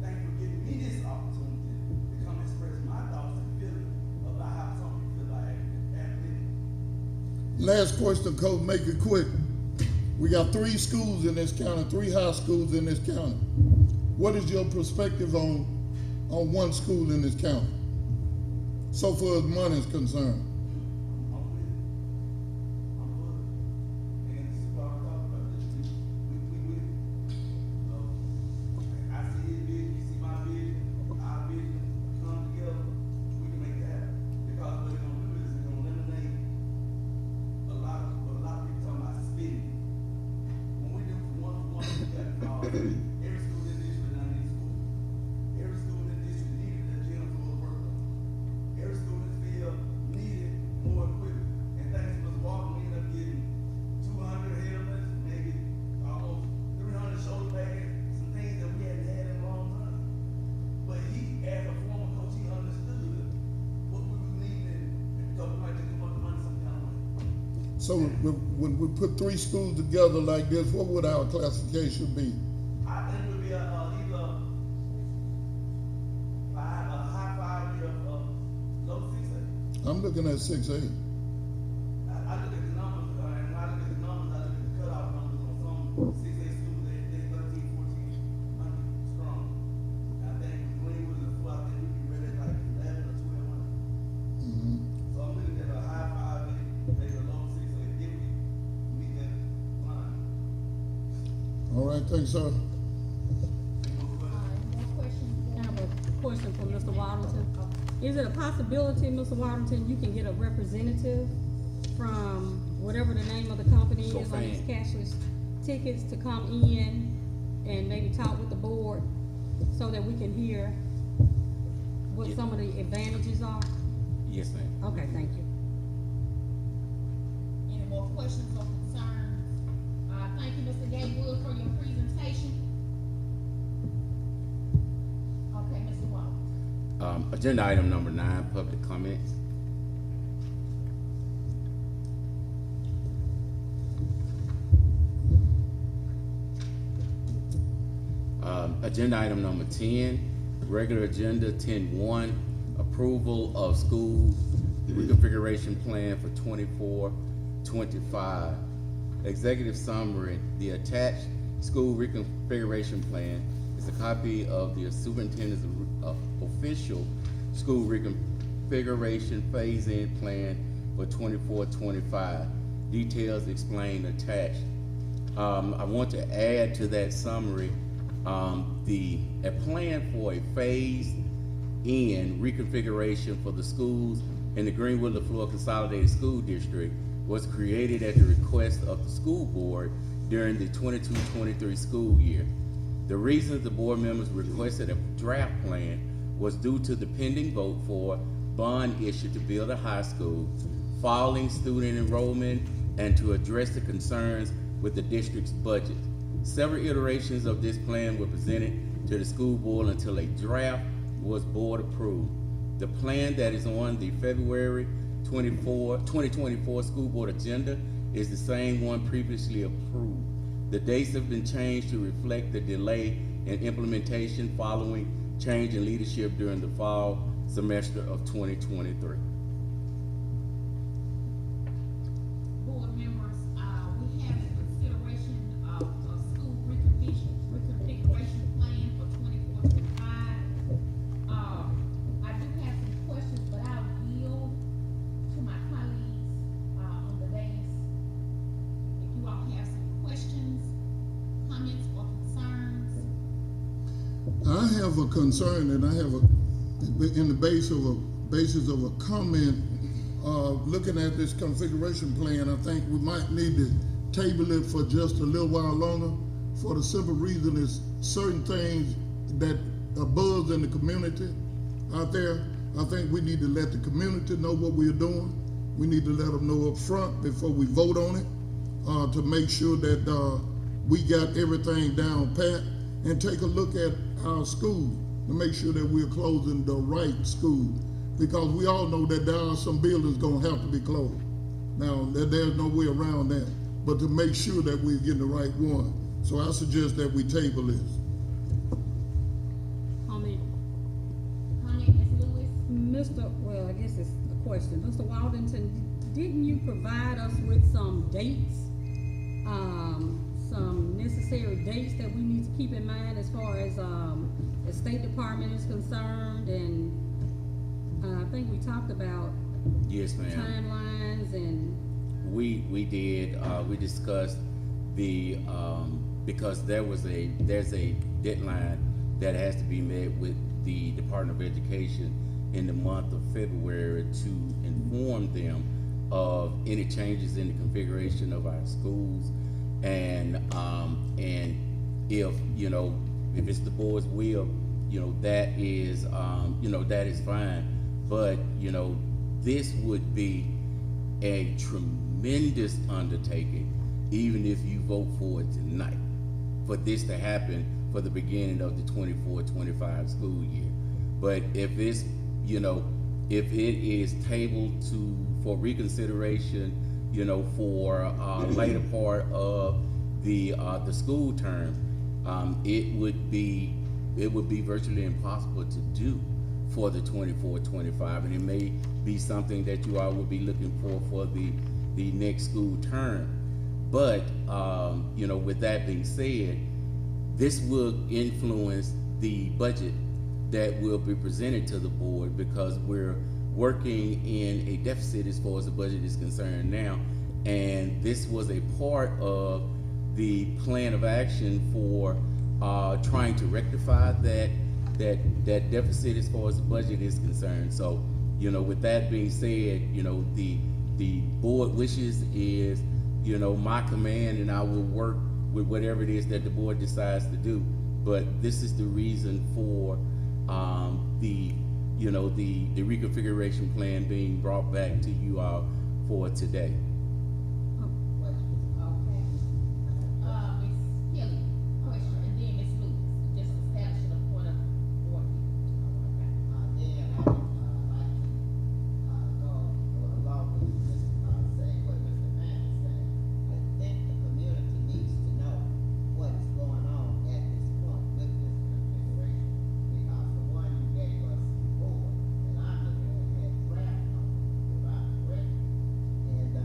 Thank you for giving me this opportunity to come express my thoughts and feelings about how some people feel about athletics. Last question, Coach, make it quick. We got 3 schools in this county, 3 high schools in this county. What is your perspective on one school in this county? So far as money is concerned. I'm with it. I'm with it. And this is what I'm talking about. We with it. I see his vision, you see my vision, our vision come together, we can make it happen. Because what it's gonna do is it's gonna eliminate a lot of people talking about spending. When we do one-to-one, we got every school in this district, not in this school. Every school in this district needed a gym full of work. Every school in this field needed So when we put three schools together like this, what would our classification be? I think it would be either a high 5 year, low 6A. I'm looking at 6A. I look at the numbers, and when I look at the numbers, I look at the cutoff numbers on some 6A schools, they 13, 1400 strong. I think Greenwood and Flo, I think we can read it like 11 or 1200. Mhm. So I'm looking at a high 5A, maybe a low 6A, if we meet that line. All right, thanks, sir. I have a question for Mr. Waddington. Is it a possibility, Mr. Waddington, you can get a representative from whatever the name of the company is on these cashless tickets to come in and maybe talk with the board so that we can hear what some of the advantages are? Yes, ma'am. Okay, thank you. Any more questions or concerns? Thank you, Mr. Gatewood, for your presentation. Okay, Mr. Walker. Agenda item number 9, public comments. Agenda item number 10, regular agenda 10-1, approval of school reconfiguration plan for 24-25. Executive summary, the attached school reconfiguration plan is a copy of the superintendent's official school reconfiguration phase-in plan for 24-25. Details explained attached. I want to add to that summary, a plan for a phase-in reconfiguration for the schools in the Greenwood LaFleur Consolidated School District was created at the request of the school board during the 22-23 school year. The reason the board members requested a draft plan was due to the pending vote for bond issue to build a high school, falling student enrollment, and to address the concerns with the district's budget. Several iterations of this plan were presented to the school board until a draft was board approved. The plan that is on the February 2024 school board agenda is the same one previously approved. The dates have been changed to reflect the delay in implementation following change in leadership during the fall semester of 2023. Board members, we have a consideration of a school reconfiguration plan for 24-25. I do have some questions, but I'll yield to my colleagues, on the dais. If you all have some questions, comments, or concerns. I have a concern, and I have in the basis of a comment, looking at this configuration plan, I think we might need to table it for just a little while longer, for the simple reason is certain things that are buzz in the community out there. I think we need to let the community know what we're doing. We need to let them know up front before we vote on it, to make sure that we got everything down pat, and take a look at our schools to make sure that we're closing the right schools, because we all know that there are some buildings gonna have to be closed. Now, there's no way around that, but to make sure that we're getting the right one. So I suggest that we table this. Comment. Comment, Ms. Lewis? Well, I guess it's a question. Mr. Waddington, didn't you provide us with some dates? Some necessary dates that we need to keep in mind as far as, the State Department is concerned, and, I think we talked about Yes, ma'am. timelines and, We did, we discussed the, because there's a deadline that has to be met with the Department of Education in the month of February to inform them of any changes in the configuration of our schools. And if, if it's the board's will, that is fine. But, this would be a tremendous undertaking, even if you vote for it tonight, for this to happen for the beginning of the 24-25 school year. But if it's, if it is tabled for reconsideration you know, for later part of the school term, it would be virtually impossible to do for the 24-25, and it may be something that you all would be looking for the next school term. But you know, with that being said, this will influence the budget that will be presented to the board, because we're working in a deficit as far as the budget is concerned now, and this was a part of the plan of action for trying to rectify that deficit as far as the budget is concerned. So, you know, with that being said, you know, the board wishes is, you know, my command, and I will work with whatever it is that the board decides to do. But this is the reason for the reconfiguration plan being brought back to you all for today. Ms. Kelly, question, and then Ms. Lewis, just establishing a point of order. Then I would like to go along with saying what Mr. Mann is saying. I think the community needs to know what is going on at this point with this configuration. Because the one you gave us before, and I'm looking at draft number, if I'm correct. And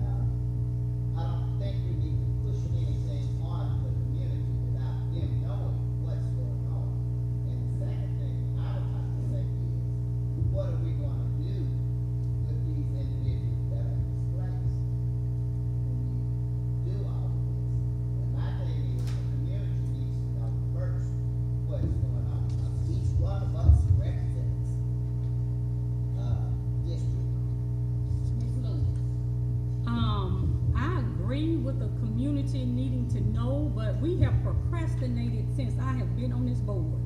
I don't think we need to push anything on the community without them knowing what's going on. And the second thing I would like to say is, what are we gonna do with these individuals that are displaced when we do all of this? And my thing is, the community needs to know first what is going on. Because each one of us represents district. Ms. Lewis. I agree with the community needing to know, but we have procrastinated since I have been on this board.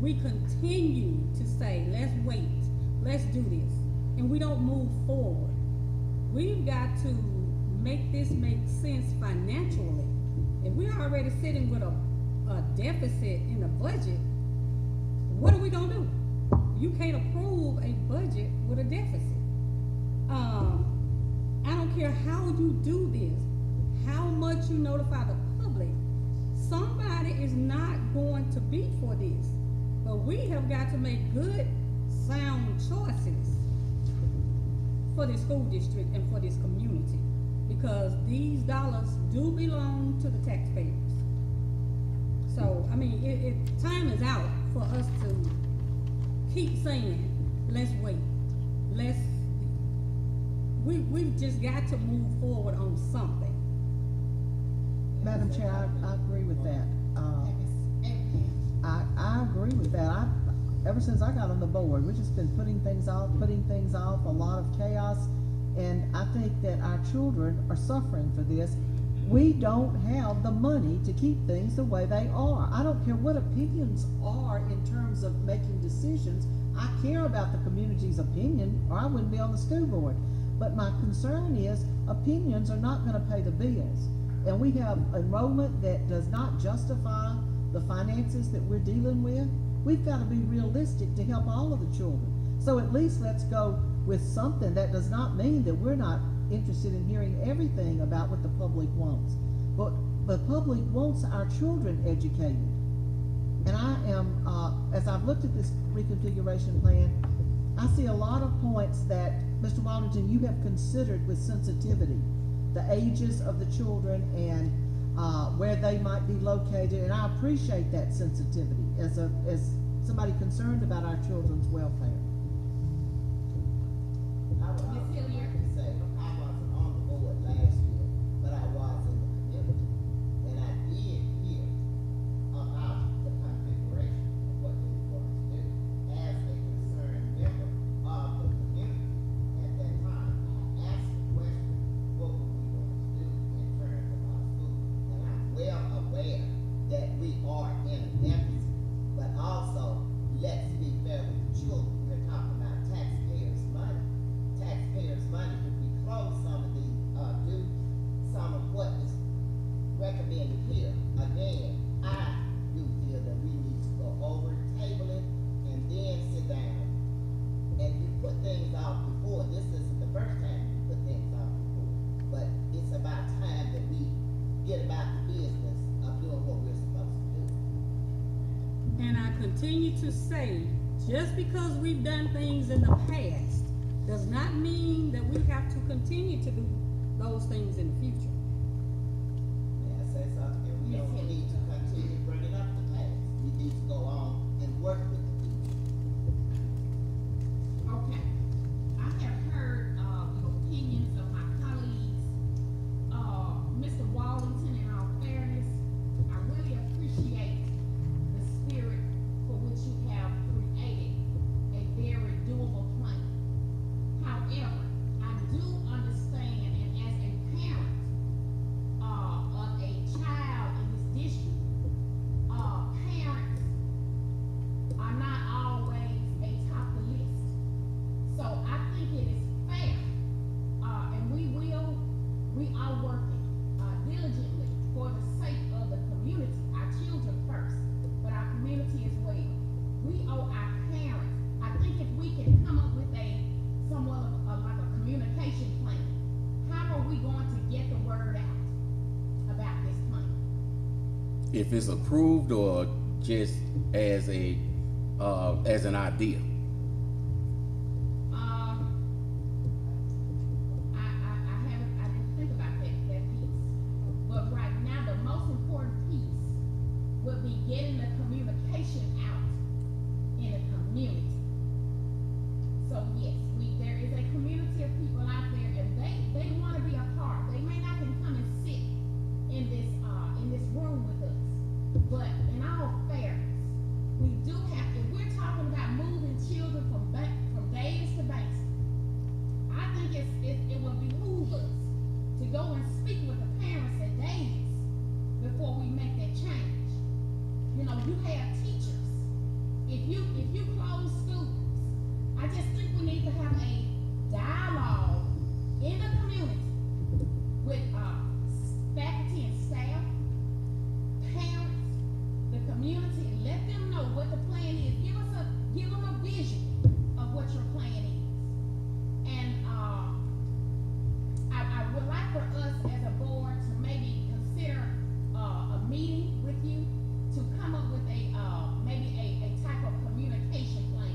We continue to say, let's wait, let's do this, and we don't move forward. We've got to make this make sense financially. If we're already sitting with a deficit in the budget, what are we gonna do? You can't approve a budget with a deficit. I don't care how you do this, how much you notify the public, somebody is not going to be for this. But we have got to make good, sound choices for this school district and for this community, because these dollars do belong to the taxpayers. So, I mean, time is out for us to keep saying, let's wait, we've just got to move forward on something. Madam Chair, I agree with that. I agree with that. Ever since I got on the board, we've just been putting things off, a lot of chaos, and I think that our children are suffering for this. We don't have the money to keep things the way they are. I don't care what opinions are in terms of making decisions. I care about the community's opinion, or I wouldn't be on the school board. But my concern is opinions are not going to pay the bills. And we have enrollment that does not justify the finances that we're dealing with. We've got to be realistic to help all of the children. So at least let's go with something. That does not mean that we're not interested in hearing everything about what the public wants. But the public wants our children educated. And I am, as I've looked at this reconfiguration plan, I see a lot of points that, Mr. Waddington, you have considered with sensitivity. The ages of the children and where they might be located, and I appreciate that sensitivity as somebody concerned about our children's welfare. I would also like to say, I wasn't on the board last year, but I was in the community, and I did hear about the configuration of what they were going to do. As a concerned member of the community at that time, I asked the question, what were we going to do in terms of our school? And I'm well aware that we are in a deficit, but also, let's be fair with the children. We're talking about taxpayers' money. Taxpayers' money would be to say, just because we've done things in the past, does not mean that we have to continue to do those things in the future. May I say something? We Yes, don't yes. need to continue bringing up the past. We need to go on and work with the people. Okay, I have heard, the opinions of my colleagues. Mr. Wallington, in all fairness, I really appreciate the spirit for which you have created a very doable plan. However, I do understand, and as a parent, of a child in this district, parents are not always a top of the list. So I think it is fair, and we are working, diligently for the sake of the community, our children first, but our community as well. We owe our parents, I think if we can come up with somewhat of like a communication plan, how are we going to get the word out about this plan? If it's approved or just as an idea. I didn't think about that piece. But right now, the most important piece would be getting the communication out in the community. So yes, there is a community of people out there, and they want to be a part. They may not can come and sit in this room with us, but in all fairness, we do have, if we're talking about moving children from days to base, I think it would behoove us to go and speak with the parents at days before we make that change. You know, you have teachers. If you close schools, I just think we need to have a dialogue in the community with faculty and staff, parents, the community, and let them know what the plan is. Give them a vision of what your plan is. And I would like for us as a board to maybe consider a meeting with you to come up with maybe a type of communication plan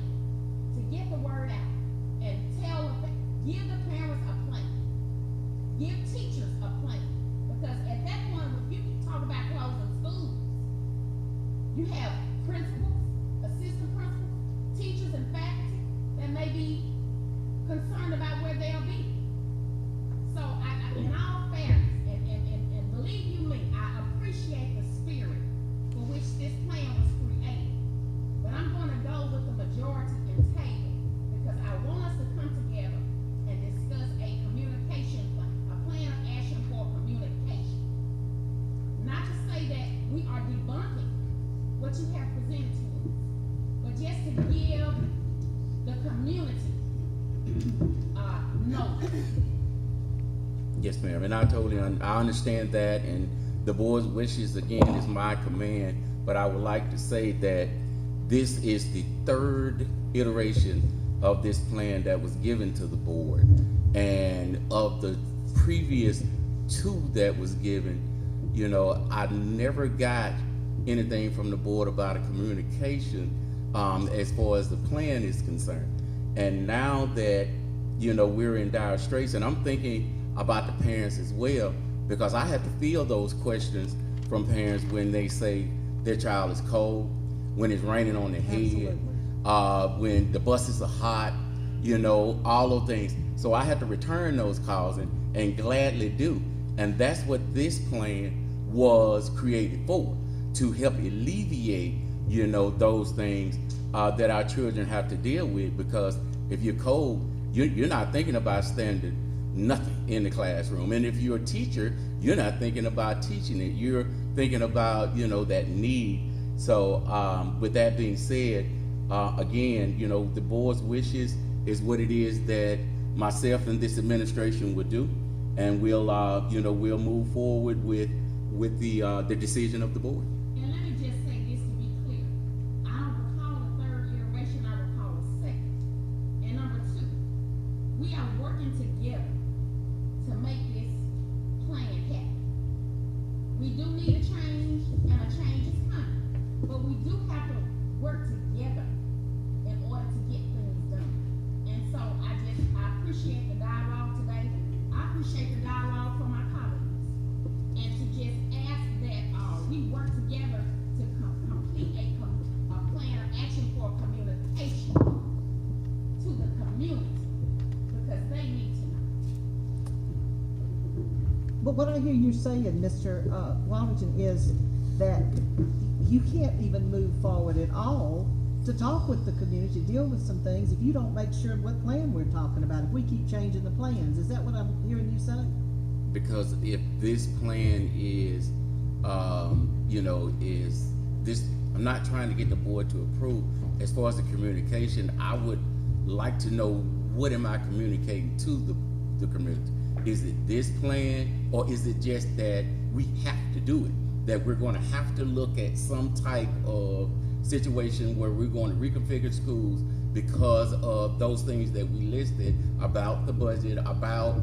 to get the word out and give the parents a plan, give teachers a plan, because at that point, when you talk about closing schools, you have principals, assistant principals, teachers, and faculty that may be concerned about where they'll be. So in all fairness, and believe you me, I appreciate the spirit for which this plan was created. But I'm gonna go with the majority in table, because I want us to come together and discuss a communication plan, a plan of action for communication. Not to say that we are debunking what you have presented to us, but just to give the community, notice. Yes, ma'am, and I understand that, and the board's wishes, again, is my command, but I would like to say that this is the third iteration of this plan that was given to the board, and of the previous two that was given, you know, I never got anything from the board about a communication as far as the plan is concerned. And now that, you know, we're in dire straits, and I'm thinking about the parents as well, because I have to feel those questions from parents when they say their child is cold, when it's raining on their head, when the buses are hot, you know, all those things. So I have to return those calls and gladly do. And that's what this plan was created for, to help alleviate, you know, those things that our children have to deal with. Because if you're cold, you're not thinking about standing nothing in the classroom. And if you're a teacher, you're not thinking about teaching it. You're thinking about, you know, that need. So with that being said, again, you know, the board's wishes is what it is that myself and this administration would do. And we'll, you know, we'll move forward with the decision of the board. And let me just say this to be clear. I don't recall the third iteration, I recall the second. And number two, we are working together to make this plan happen. We do need a change, and a change is coming. But we do have to work together what I hear you saying, Mr. Wallington, is that you can't even move forward at all to talk with the community, deal with some things, if you don't make sure what plan we're talking about, if we keep changing the plans. Is that what I'm hearing you say? Because if this plan is, is this, I'm not trying to get the board to approve. As far as the communication, I would like to know, what am I communicating to the community? Is it this plan, or is it just that we have to do it? That we're gonna have to look at some type of situation where we're going to reconfigure schools because of those things that we listed about the budget, about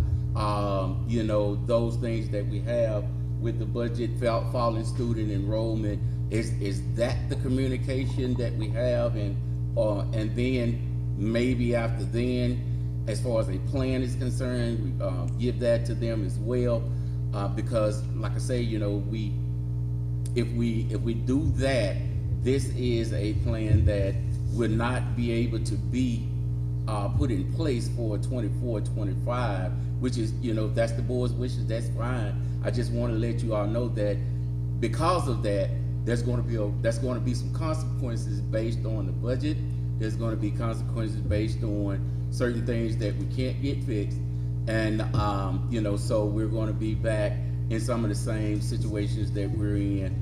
those things that we have with the budget, falling student enrollment. Is that the communication that we have, and then maybe after then, as far as a plan is concerned, we give that to them as well, because like I say, if we do that, this is a plan that will not be able to be put in place for 24-25, which is, if that's the board's wishes, that's fine. I just want to let you all know that because of that, there's going to be some consequences based on the budget. There's going to be consequences based on certain things that we can't get fixed, and so we're going to be back in some of the same situations that we're in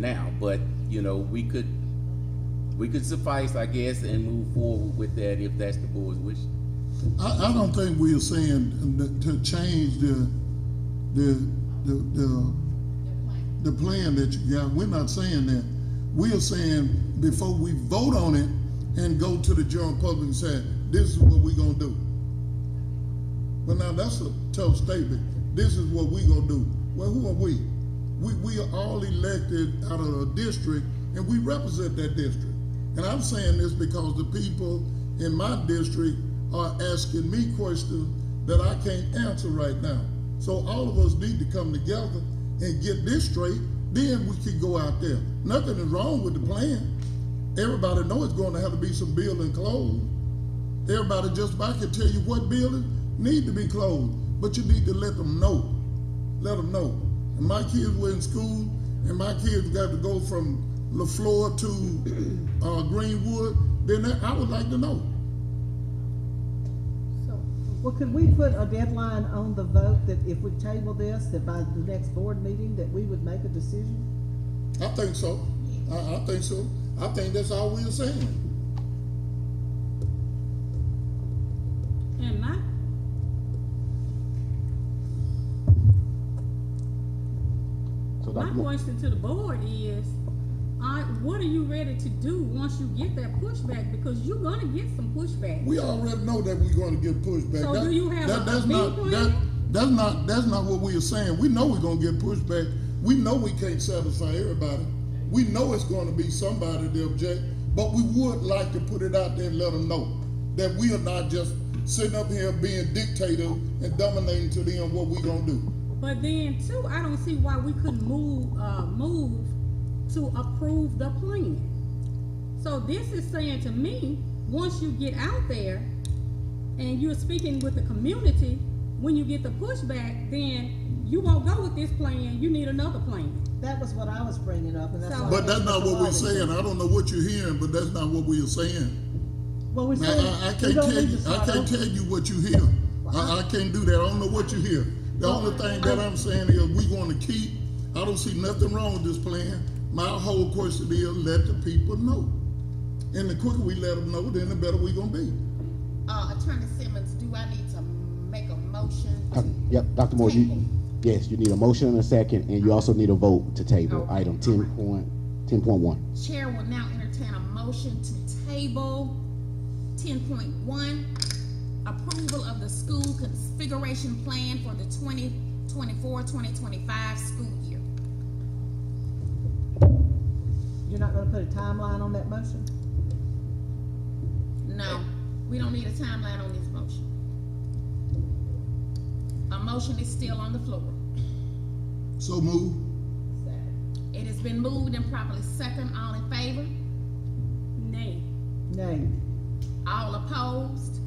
now. But we could suffice, I guess, and move forward with that if that's the board's wish. I don't think we are saying to change the plan that you got. We're not saying that. We are saying before we vote on it and go to the general public and say, this is what we're gonna do. But now that's a tough statement. This is what we're gonna do. Well, who are we? We are all elected out of a district, and we represent that district. And I'm saying this because the people in my district are asking me questions that I can't answer right now. So all of us need to come together and get this straight, then we can go out there. Nothing is wrong with the plan. Everybody knows it's going to have to be some building closed. Everybody just about can tell you what buildings need to be closed, but you need to let them know. Let them know. And my kids were in school, and my kids got to go from LaFleur to Greenwood, then I would like to know. Well, could we put a deadline on the vote that if we table this, that by the next board meeting, that we would make a decision? I think so. I think so. I think that's all we're saying. And my question to the board is, what are you ready to do once you get that pushback? Because you're gonna get some pushback. We already know that we're going to get pushback. So do you have a big plan? That's not what we are saying. We know we're going to get pushback. We know we can't satisfy everybody. We know it's going to be somebody that object, but we would like to put it out there and let them know that we are not just sitting up here being dictator and dominating to them what we're going to do. But then too, I don't see why we couldn't move to approve the plan. So this is saying to me, once you get out there and you're speaking with the community, when you get the pushback, then you won't go with this plan, you need another plan. That was what I was bringing up, and that's why. But that's not what we're saying. I don't know what you're hearing, but that's not what we are saying. Well, we're saying, I can't tell you what you hear. I can't do that. I don't know what you hear. The only thing that I'm saying is we going to keep. I don't see nothing wrong with this plan. My whole question is let the people know. And the quicker we let them know, then the better we're going to be. Attorney Simmons, do I need to make a motion? Yep, Dr. Moore, table? yes, you need a motion and a second, and you also need a vote to table Okay. item 10.1. Chair will now entertain a motion to table 10.1, approval of the school configuration plan for the 2024-2025 school year. you're not gonna put a timeline on that motion? No, we don't need a timeline on this motion. A motion is still on the floor. So move. It has been moved and properly second. All in favor? Nay. Nay. All opposed?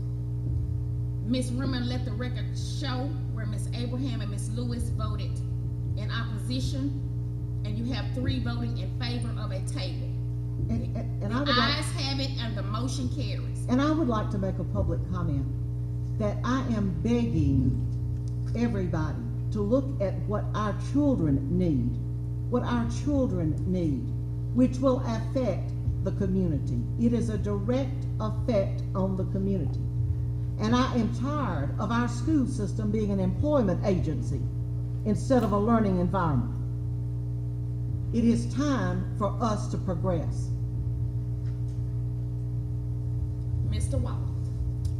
Ms. Rimmer, let the record show where Ms. Abraham and Ms. Lewis voted in opposition, and you have 3 voting in favor of a table. And I The would like, ayes have it and the motion carries. and I would like to make a public comment that I am begging everybody to look at what our children need, which will affect the community. It is a direct effect on the community. And I am tired of our school system being an employment agency instead of a learning environment. It is time for us to progress. Mr. Wallace.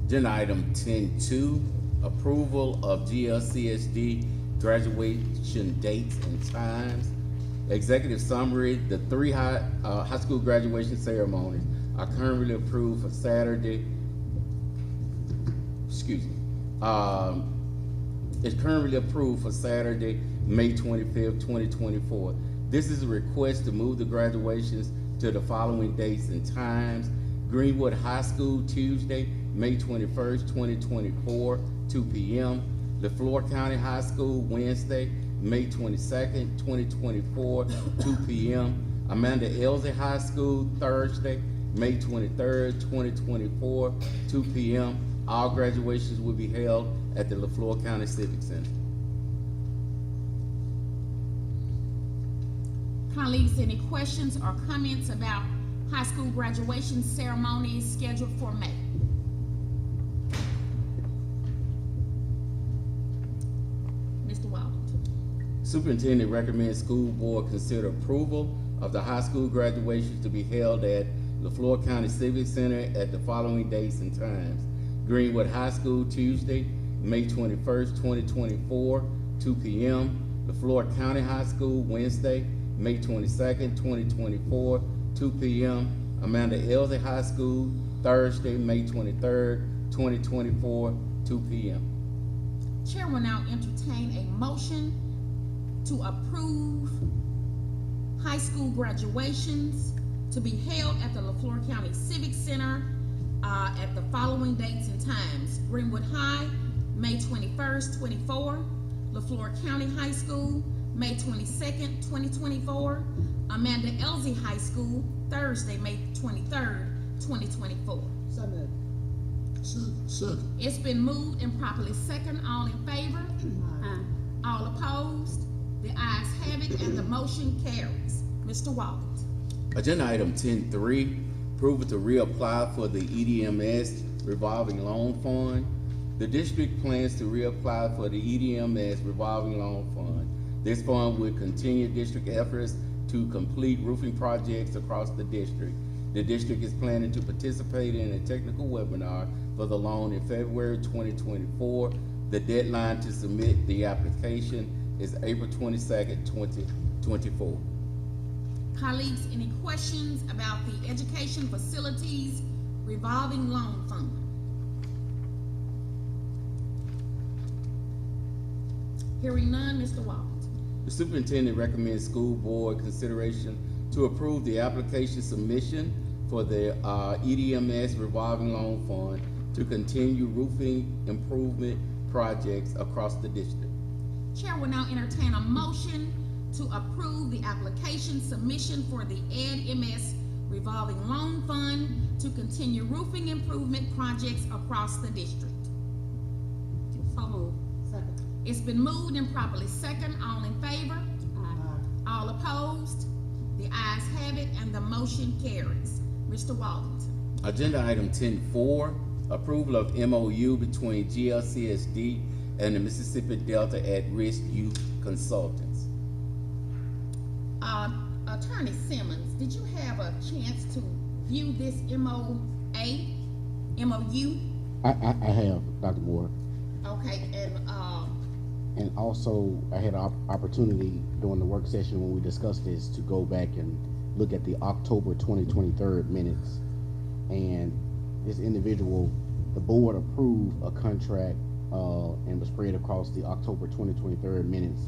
Agenda item 10.2, approval of GLCSD graduation dates and times. Executive summary, the 3 high school graduation ceremonies are currently approved for Saturday. It's currently approved for Saturday, May 25th, 2024. This is a request to move the graduations to the following dates and times. Greenwood High School, Tuesday, May 21st, 2024, 2 p.m. LeFlore County High School, Wednesday, May 22nd, 2024, 2 p.m. Amanda Elsie High School, Thursday, May 23rd, 2024, 2 p.m. All graduations will be held at the LeFlore County Civic Center. Colleagues, any questions or comments about high school graduation ceremonies scheduled for May? Mr. Walden. Superintendent recommends school board consider approval of the high school graduations to be held at LeFlore County Civic Center at the following dates and times. Greenwood High School, Tuesday, May 21st, 2024, 2 p.m. LeFlore County High School, Wednesday, May 22nd, 2024, 2 p.m. Amanda Elsie High School, Thursday, May 23rd, 2024, 2 p.m. Chair will now entertain a motion to approve high school graduations to be held at the LeFlore County Civic Center at the following dates and times. Greenwood High, May 21st, 24. LeFlore County High School, May 22nd, 2024. Amanda Elsie High School, Thursday, May 23rd, 2024. So moved. Second. It's been moved and properly second. All in favor? Aye. All opposed? The ayes have it and the motion carries. Mr. Walden. Agenda item 10.3, approval to reapply for the EDMS revolving loan fund. The district plans to reapply for the EDMS revolving loan fund. This fund will continue district efforts to complete roofing projects across the district. The district is planning to participate in a technical webinar for the loan in February 2024. The deadline to submit the application is April 22nd, 2024. Colleagues, any questions about the Education Facilities Revolving Loan Fund? Hearing none, Mr. Walden. The superintendent recommends school board consideration to approve the application submission for the EDMS revolving loan fund to continue roofing improvement projects across the district. Chair will now entertain a motion to approve the application submission for the EDMS revolving loan fund to continue roofing improvement projects across the district. So moved. Second. It's been moved and properly second. All in favor? Aye. All opposed? The ayes have it and the motion carries. Mr. Walden. Agenda item 10.4, approval of MOU between GLCSD and the Mississippi Delta At-Risk Youth Consultants. Attorney Simmons, did you have a chance to view this MOU? I have, Dr. Moore. Okay, And also, I had an opportunity during the work session when we discussed this to go back and look at the October 2023 minutes. And this individual, the board approved a contract and was spread across the October 2023 minutes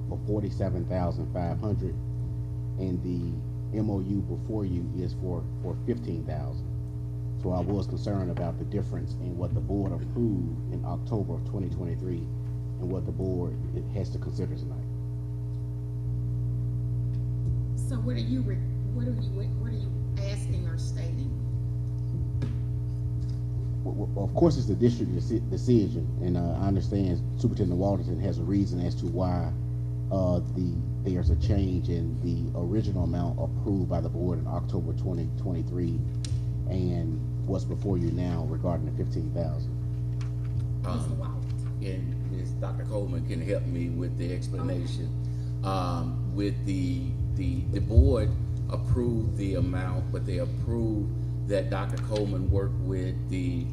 for $47,500. And the MOU before you is for $15,000. So I was concerned about the difference in what the board approved in October of 2023 and what the board has to consider tonight. So what are you asking or stating? Well, of course, it's the district decision, and I understand Superintendent Walterton has a reason as to why there's a change in the original amount approved by the board in October 2023, and what's before you now regarding the 15,000. Mr. Walton? And Ms. Dr. Coleman can help me with the explanation. With the board approved the amount, but they approved that Dr. Coleman work with the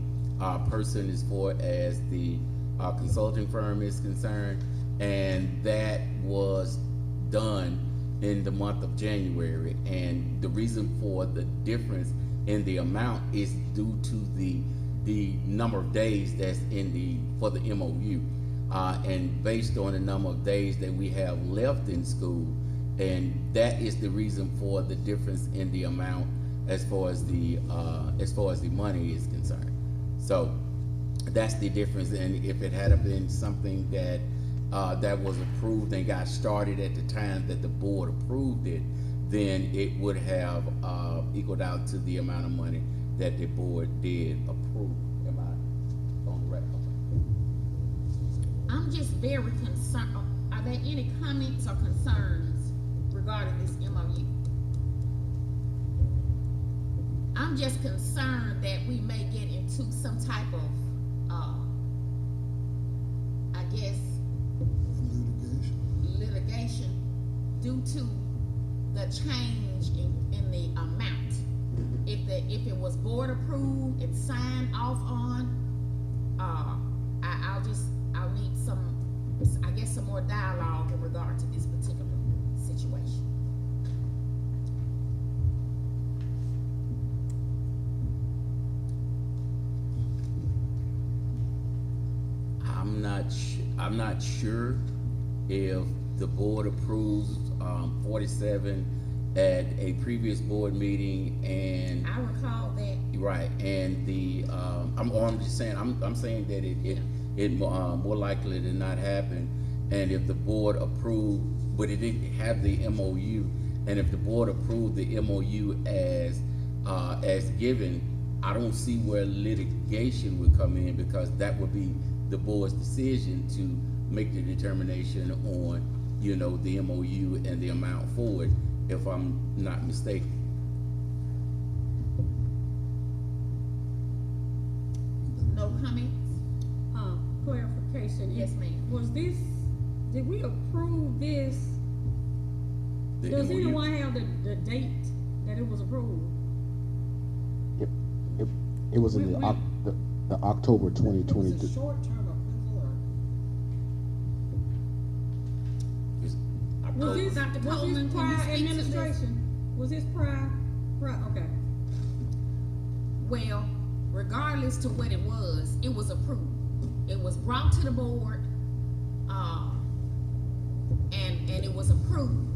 person as far as the consulting firm is concerned, and that was done in the month of January. And the reason for the difference in the amount is due to the number of days that's for the MOU, and based on the number of days that we have left in school, and that is the reason for the difference in the amount as far as the money is concerned. So that's the difference. And if it had been something that that was approved and got started at the time that the board approved it, then it would have equaled out to the amount of money that the board did approve. Am I on the right? Okay. I'm just very concerned. Are there any comments or concerns regarding this MOU? I'm just concerned that we may get into some type of, I guess, litigation due to the change in the amount. If it was board approved and signed off on, I'll need some more dialogue in regard to this particular situation. I'm not sure if the board approved 47 at a previous board meeting, and I recall that. right, and I'm just saying I'm saying that it more likely did not happen, and if the board approved, but it didn't have the MOU, and if the board approved the MOU as given, I don't see where litigation would come in, because that would be the board's decision to make the determination on, the MOU and the amount for it, if I'm not mistaken. No comments? Clarification. Yes, ma'am. Did we approve this? Does MOU. anyone have the date that it was approved? It was in the October 2023. It's a short-term approval, or? Was this Dr. Coleman, can you prior speak to this? administration? Was this prior? Okay. Well, regardless to what it was approved. It was brought to the board, and it was approved.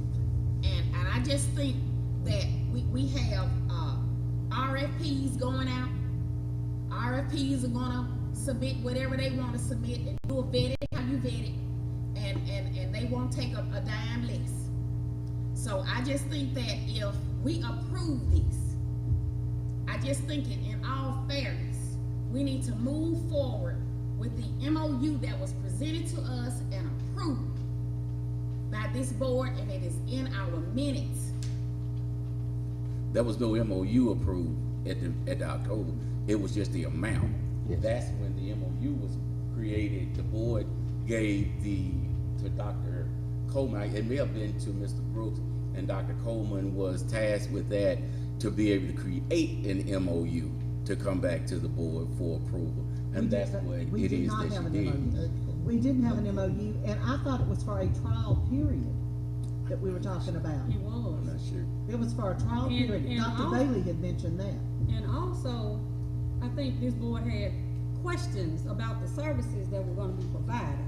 And I just think that we have RFPs going out. RFPs are gonna submit whatever they want to submit, and you'll vet it how you vet it, and they won't take a dime less. So I just think that if we approve this, I just think in all fairness, we need to move forward with the MOU that was presented to us and approved by this board, and it is in our minutes. There was no MOU approved at the October. It was just the amount. Yes. That's when the MOU was created. The board gave to Dr. Coleman, it may have been to Mr. Brooks, and Dr. Coleman was tasked with that, to be able to create an MOU to come back to the board for approval. And that's what it is that she did. We didn't have an MOU, and I thought it was for a trial period that we were talking about. It I'm was. not sure. It was for a trial And- period. and Dr. all- Bailey had mentioned that. And also, I think this board had questions about the services that were gonna be provided.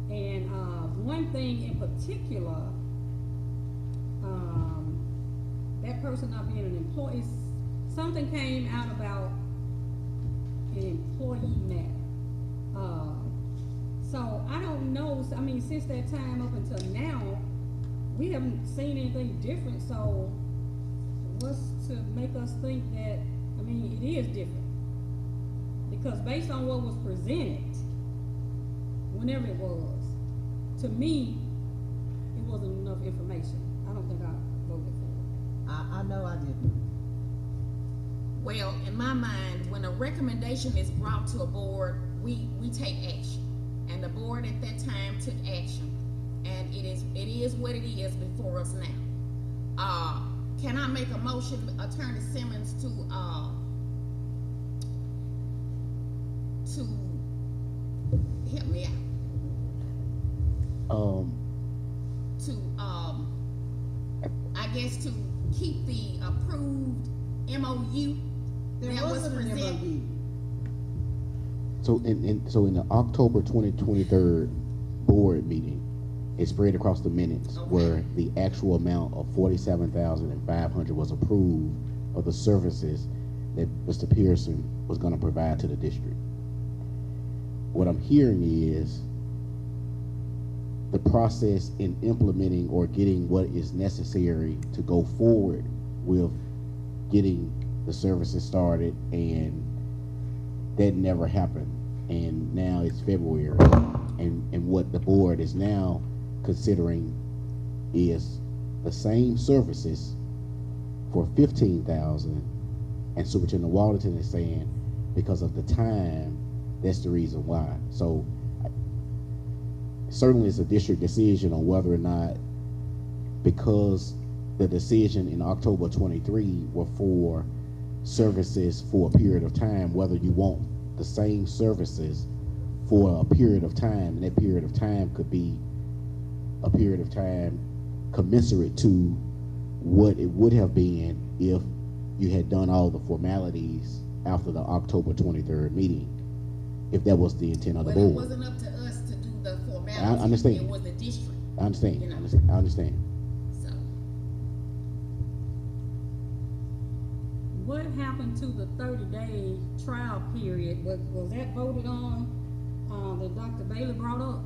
And, one thing in particular, that person not being an employee, something came out about an employee matter. So I don't know, I mean, since that time up until now, we haven't seen anything different, so what's to make us think that, I mean, it is different? Because based on what was presented, whenever it was, to me, it wasn't enough information. I don't think I voted for it. I know I didn't. Well, in my mind, when a recommendation is brought to a board, we take action. And the board at that time took action. And it is what it is before us now. Can I make a motion, Attorney Simmons, to help me out? I guess to keep the approved MOU There that was wasn't an presented. MOU. So in the October 2023 board meeting, it spread across the minutes Okay. where the actual amount of $47,500 was approved of the services that Mr. Pearson was going to provide to the district. What I'm hearing is the process in implementing or getting what is necessary to go forward with getting the services started, and that never happened. And now it's February, and what the board is now considering is the same services for $15,000, and Superintendent Wallerton is saying because of the time, that's the reason why. So certainly it's a district decision on whether or not, because the decision in October 23 were for services for a period of time, whether you want the same services for a period of time, and that period of time could be a period of time commensurate to what it would have been if you had done all the formalities after the October 23rd meeting, if that was the intent of the But it board. wasn't up to us to do the formalities. I understand. It was the district, I understand. You know. I understand. so. What happened to the 30-day trial period? Was that voted on, that Dr. Bailey brought up?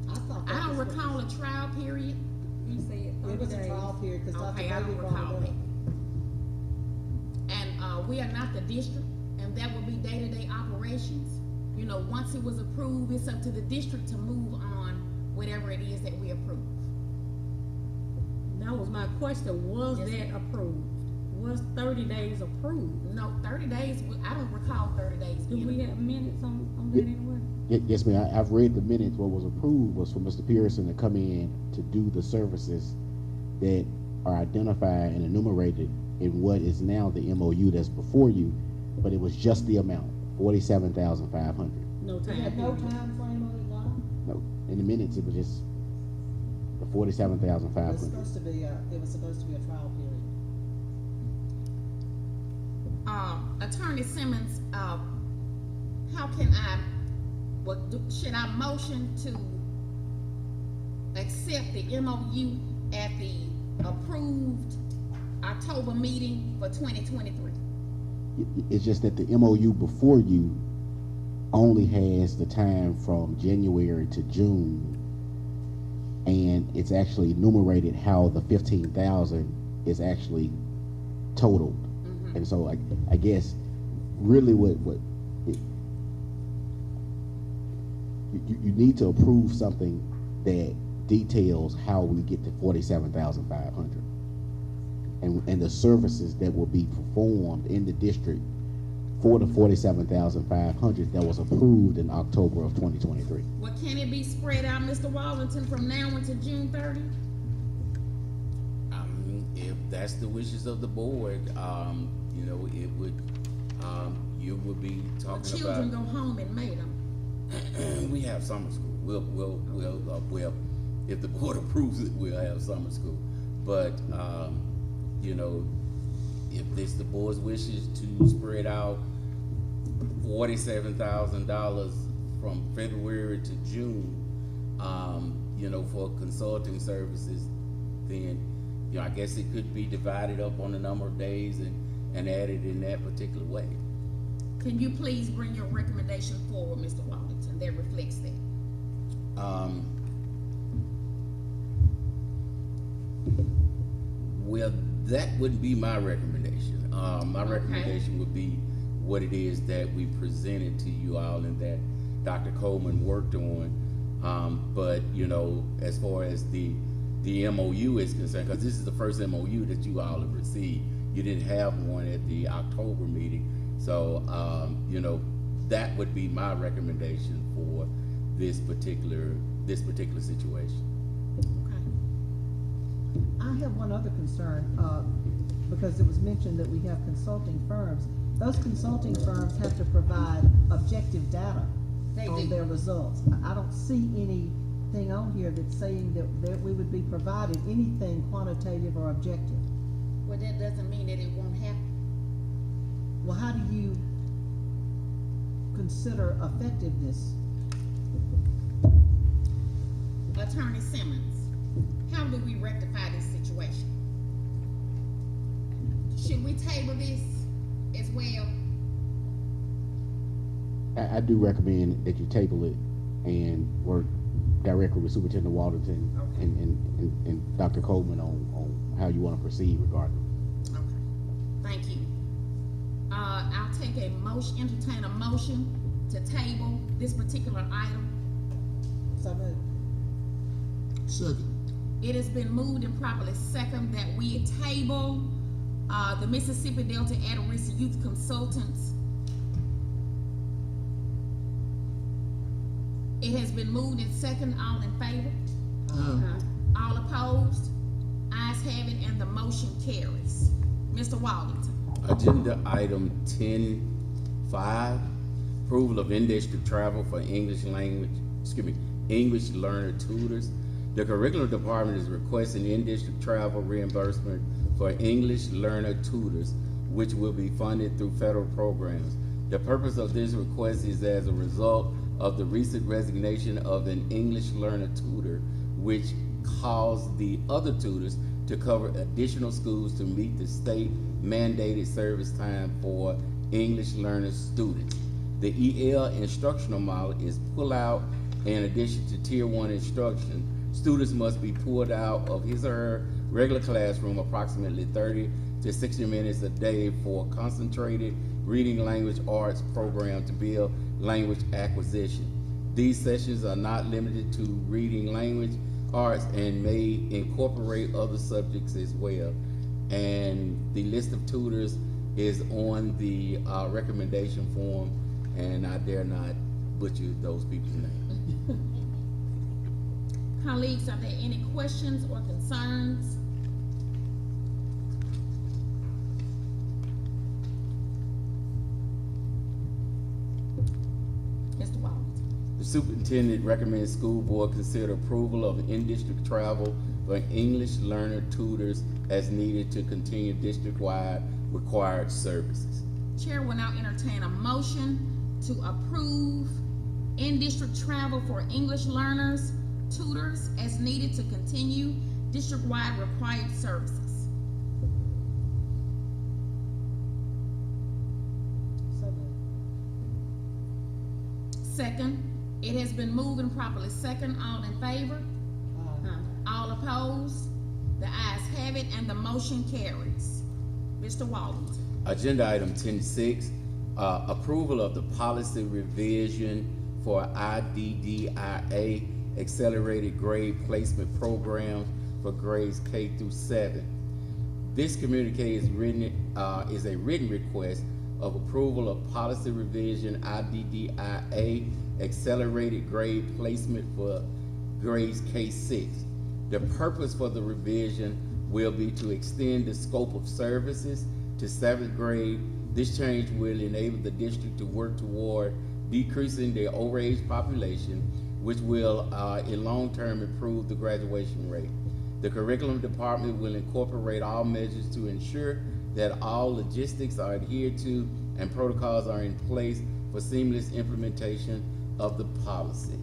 I thought that I don't was what- recall a trial period. He said 30 It was a days. trial period, cause Dr. Okay, I Bailey don't brought recall it that. up. And, we are not the district, and that would be day-to-day operations. You know, once it was approved, it's up to the district to move on whatever it is that we approve. That was my question, was Yes, that approved? Was 30 days approved? No, 30 days, I don't recall 30 days. Do being we approved. have minutes on that anywhere? Yes, ma'am. I've read the minutes. What was approved was for Mr. Pearson to come in to do the services that are identified and enumerated in what is now the MOU that's before you, but it was just the amount, $47,500. No We time. had no period. time frame on it, Lana? No, in the minutes, it was just the It was $47,500. supposed to be a trial period. Attorney Simmons, how can should I motion to accept the MOU at the approved October meeting for 2023? It's just that the MOU before you only has the time from January to June, and it's actually enumerated how the 15,000 is actually totaled. Mhm. And so I guess really you need to approve something that details how we get to 47,500 and the services that will be performed in the district for the 47,500 that was approved in October of 2023. Well, can it be spread out, Mr. Wallington, from now until June 30? If that's the wishes of the board, you know, it would, you would be The talking children about. go home in May, though. We have summer school. Well, if the board approves it, we'll have summer school. But, you know, if it's the board's wishes to spread out $47,000 from February to June, you know, for consulting services, then, you know, I guess it could be divided up on a number of days and added in that particular way. Can you please bring your recommendation forward, Mr. Wallington, that reflects that? Well, that wouldn't be my recommendation. My Okay. recommendation would be what it is that we presented to you all and that Dr. Coleman worked on. But, you know, as far as the MOU is concerned, because this is the first MOU that you all have received. You didn't have one at the October meeting. So, you know, that would be my recommendation for this particular situation. Okay. I have one other concern, because it was mentioned that we have consulting firms. Those consulting firms have to provide objective data They on do. their results. I don't see anything on here that's saying that we would be provided anything quantitative or objective. Well, that doesn't mean that it won't happen. Well, how do you consider effectiveness? Attorney Simmons, how do we rectify this situation? Should we table this as well? I do recommend that you table it and work directly with Superintendent Walterton Okay. and Dr. Coleman on how you want to proceed regarding it. Okay, thank you. I'll take entertain a motion to table this particular item. So moved. Second. It has been moved and properly second that we table, the Mississippi Delta at-risk youth consultants. It has been moved and second, all in favor? All opposed? Ayes have it, and the motion carries. Mr. Wallington. Agenda item 10.5, approval of in-district travel for English learner tutors. The curriculum department is requesting in-district travel reimbursement for English learner tutors, which will be funded through federal programs. The purpose of this request is as a result of the recent resignation of an English learner tutor, which caused the other tutors to cover additional schools to meet the state mandated service time for English learner students. The EL instructional model is pull out in addition to Tier 1 instruction. Students must be pulled out of his or her regular classroom approximately 30 to 60 minutes a day for a concentrated reading language arts program to build language acquisition. These sessions are not limited to reading language arts and may incorporate other subjects as well. And the list of tutors is on the recommendation form, and I dare not butcher those people's names. Colleagues, are there any questions or concerns? Mr. Wallington. The superintendent recommends school board consider approval of in-district travel for English learner tutors as needed to continue district-wide required services. Chair will now entertain a motion to approve in-district travel for English learners, tutors as needed to continue district-wide required services. So moved. Second, it has been moved and properly second. All in favor? All opposed? The ayes have it, and the motion carries. Mr. Wallington. Agenda item 10.6, approval of the policy revision for IDDIA accelerated grade placement programs for grades K through 7. This communique is a written request of approval of policy revision IDDIA accelerated grade placement for grades K-6. The purpose for the revision will be to extend the scope of services to 7th grade. This change will enable the district to work toward decreasing their overage population, which will in long term improve the graduation rate. The curriculum department will incorporate all measures to ensure that all logistics are adhered to and protocols are in place for seamless implementation of the policy.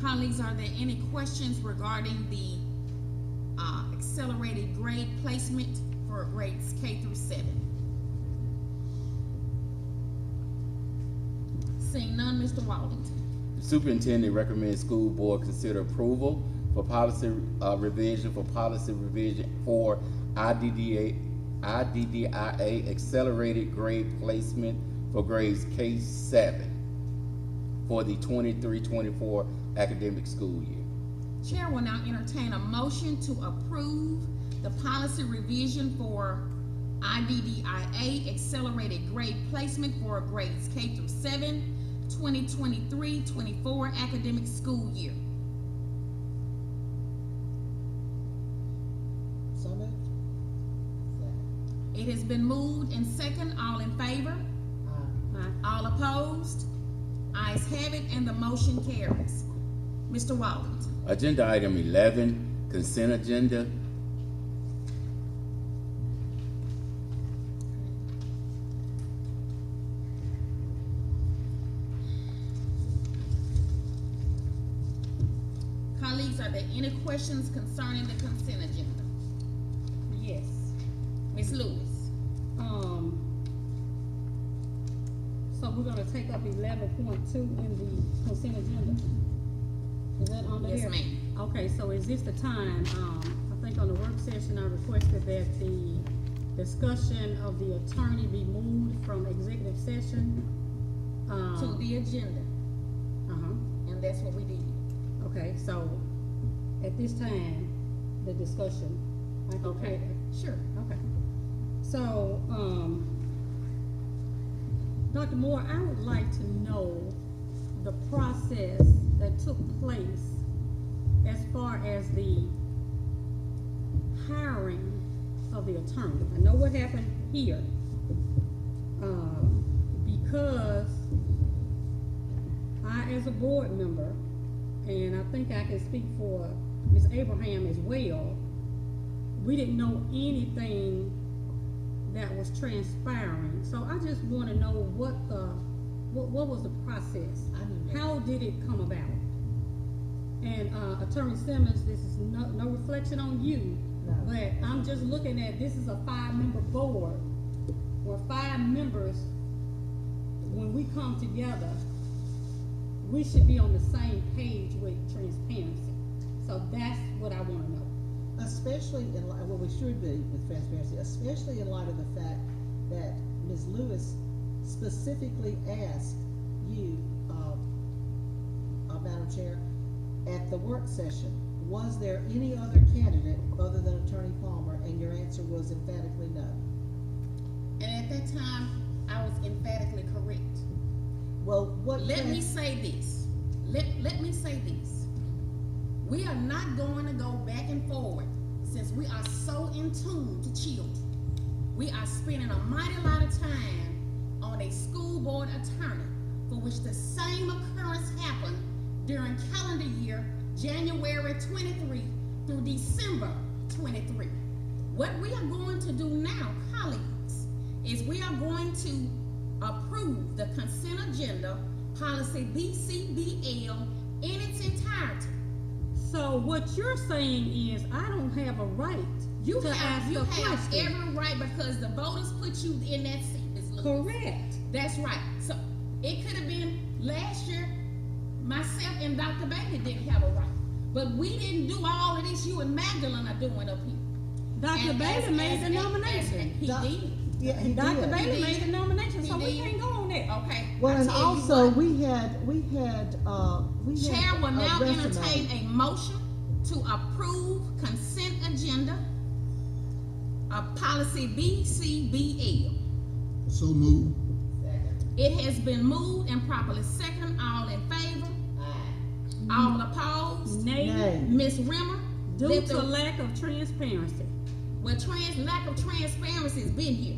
Colleagues, are there any questions regarding the accelerated grade placement for grades K through 7? Seeing none, Mr. Wallington. The superintendent recommends school board consider approval for policy revision for IDDIA accelerated grade placement for grades K-7 for the 23-24 academic school year. Chair will now entertain a motion to approve the policy revision for IDDIA accelerated grade placement for grades K through 7, 2023-24 academic school year. So moved. Second. It has been moved and second. All in favor? All opposed? Ayes have it, and the motion carries. Mr. Wallington. Agenda item 11, consent agenda. Colleagues, are there any questions concerning the consent agenda? Yes. Ms. Lewis? So we're gonna take up 11.2 in the consent agenda? Is that under here? Yes, ma'am. Okay, so is this the time, I think on the work session, I requested that the discussion of the attorney be moved from executive session. To the agenda, and that's what we did. Okay, so at this time, the discussion, I can Okay, sure. Okay. So, Dr. Moore, I would like to know the process that took place as far as the hiring of the attorney. I know what happened here, because I, as a board member, and I think I can speak for Ms. Abraham as well, we didn't know anything that was transpiring. So I just want to know what was the process? I didn't know. How did it come about? And Attorney Simmons, this is no reflection on you, No. but I'm just looking at, this is a 5-member board, where 5 members, when we come together, we should be on the same page with transparency. So that's what I want to know. Especially in light, well, we should be with transparency, especially in light of the fact that Ms. Lewis specifically asked you, Madam Chair, at the work session, was there any other candidate other than Attorney Palmer? And your answer was emphatically no. And at that time, I was emphatically correct. Well, what? Let me say this. Let me say this. We are not going to go back and forward since we are so in tune to children. We are spending a mighty lot of time on a school board attorney for which the same occurrence happened during calendar year January 23 through December 23. What we are going to do now, colleagues, is we are going to approve the consent agenda, policy BCBL, in its entirety. So what you're saying is, I don't have a right to ask You a have question. every right because the voters put you in that seat, Ms. Lewis. Correct. That's right. So it could have been last year, myself and Dr. Bailey didn't have a right. But we didn't do all of this you and Magdalene are doing up here. Dr. And Bailey as- made the as- nomination. He Doc- did. Yeah, he Dr. did. Bailey He made did. the nomination, so He we did. can't go on that. Okay. Well, I and tell you also, what. we had Chair will a now resume. entertain a motion to approve consent agenda of policy BCBL. So move. Second. It has been moved and properly second. All in favor? Aye. All opposed? Nay. Ms. Rimmer? Due let to the- lack of transparency. Well, lack of transparency has been here.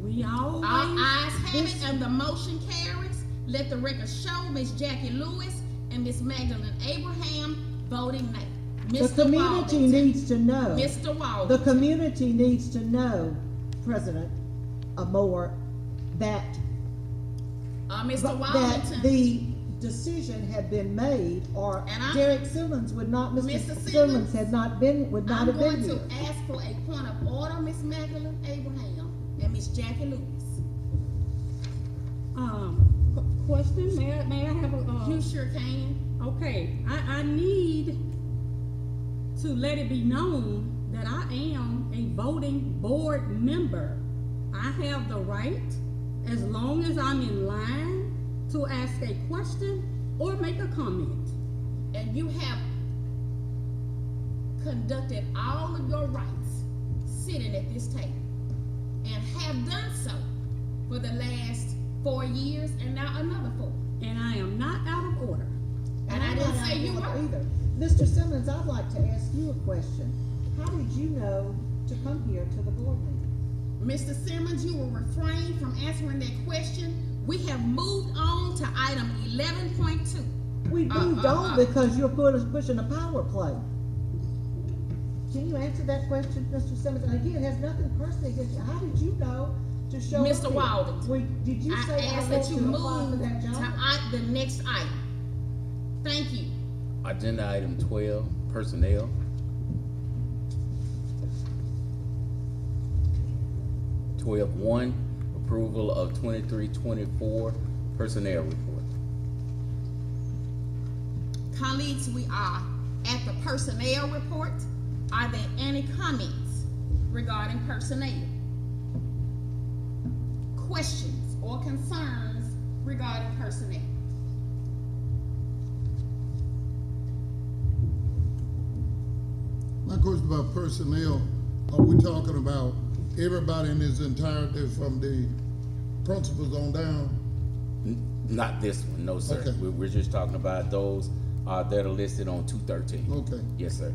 We always. All ayes have it and the motion carries. Let the record show Ms. Jackie Lewis and Ms. Magdalene Abraham voting nay. The Mr. community Wallington. needs to know. Mr. The Wallington. community needs to know, President Moore, that Mr. that Wallington. the decision had been made, or And I'm- Derek Simmons would not, Mr. Mr. Simmons Simmons, had not been, would not I'm have going been to here. ask for a point of order, Ms. Magdalene Abraham and Ms. Jackie Lewis. Question, may I have a, You sure can. okay, I need to let it be known that I am a voting board member. I have the right, as long as I'm in line, to ask a question or make a comment. And you have conducted all of your rights sitting at this table and have done so for the last 4 years and now another 4. And I am not out of order. And I didn't say you were were. either. Mr. Simmons, I'd like to ask you a question. How did you know to come here to the board meeting? Mr. Simmons, you will refrain from answering that question. We have moved on to item 11.2. We moved on because you're pushing a power play. Can you answer that question, Mr. Simmons? And again, it has nothing personally against you. How did you know to show up Mr. here? Walden, Did you say I asked want that you to move apply for that job? to the next item. Thank you. Agenda item 12, personnel. (12.1) approval of 23-24 personnel report. Colleagues, we are at the personnel report. Are there any comments regarding personnel? Questions or concerns regarding personnel? My question about personnel, are we talking about everybody in its entirety from the principals on down? Not this one, no, sir. Okay. We're just talking about those that are listed on 213. Okay. Yes, sir.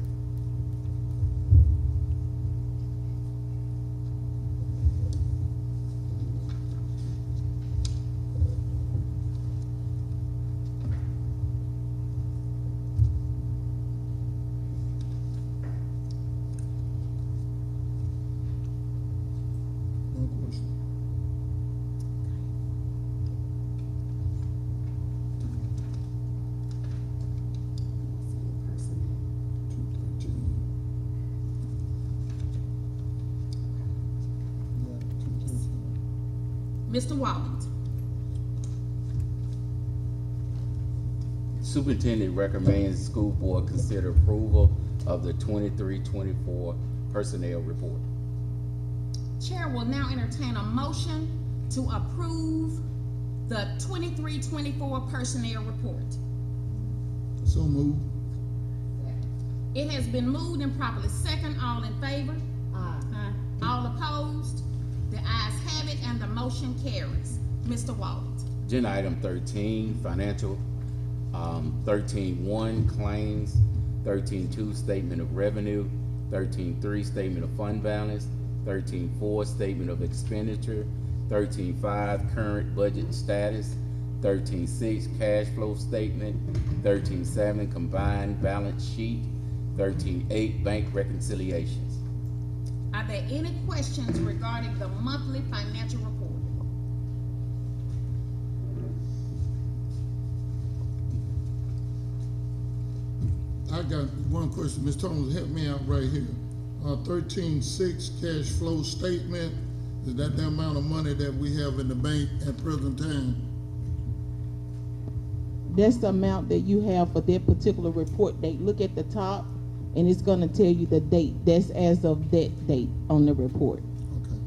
No question. Mr. Walden, Superintendent recommends school board consider approval of the 23-24 personnel report. Chair will now entertain a motion to approve the 23-24 personnel report. So moved. It has been moved and properly second. All in favor? Aye. All opposed? The ayes have it and the motion carries. Mr. Walden. Agenda item 13, financial. 13.1, claims. 13.2, statement of revenue. 13.3, statement of fund balance. 13.4, statement of expenditure. 13.5, current budget status. 13.6, cash flow statement. 13.7, combined balance sheet. 13.8, bank reconciliations. Are there any questions regarding the monthly financial report? I got one question. Ms. Thomas, help me out right here. 13.6 cash flow statement, is that the amount of money that we have in the bank at present time? That's the amount that you have for that particular report date. Look at the top, and it's gonna tell you the date. That's as of that date on the report. Okay.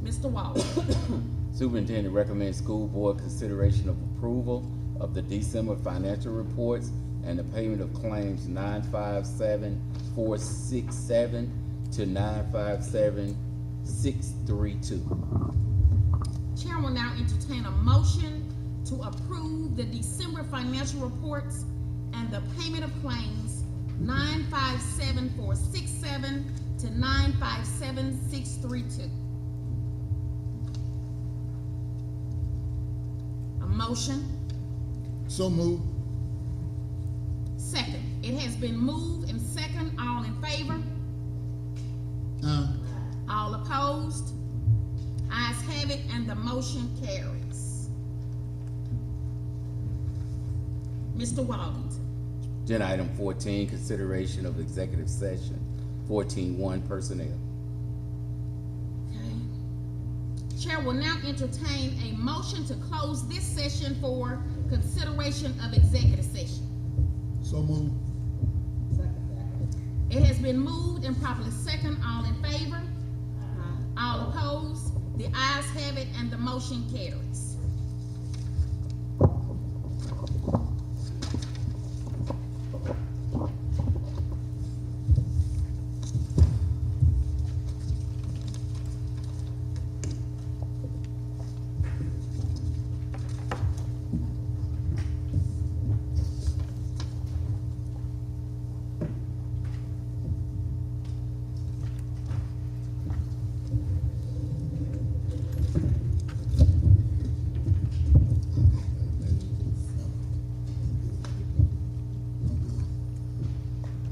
Mr. Walden. Superintendent recommends school board consideration of approval of the December financial reports and the payment of claims 957-467 to 957-632. Chair will now entertain a motion to approve the December financial reports and the payment of claims 957-467 to 957-632. A motion? So move. Second. It has been moved and second. All in favor? All opposed? Ayes have it, and the motion carries. Mr. Wallington. Agenda item 14, consideration of executive session. 14.1, personnel. Okay. Chair will now entertain a motion to close this session for consideration of executive session. So move. It has been moved and properly second. All in favor? All opposed? The ayes have it, and the motion carries.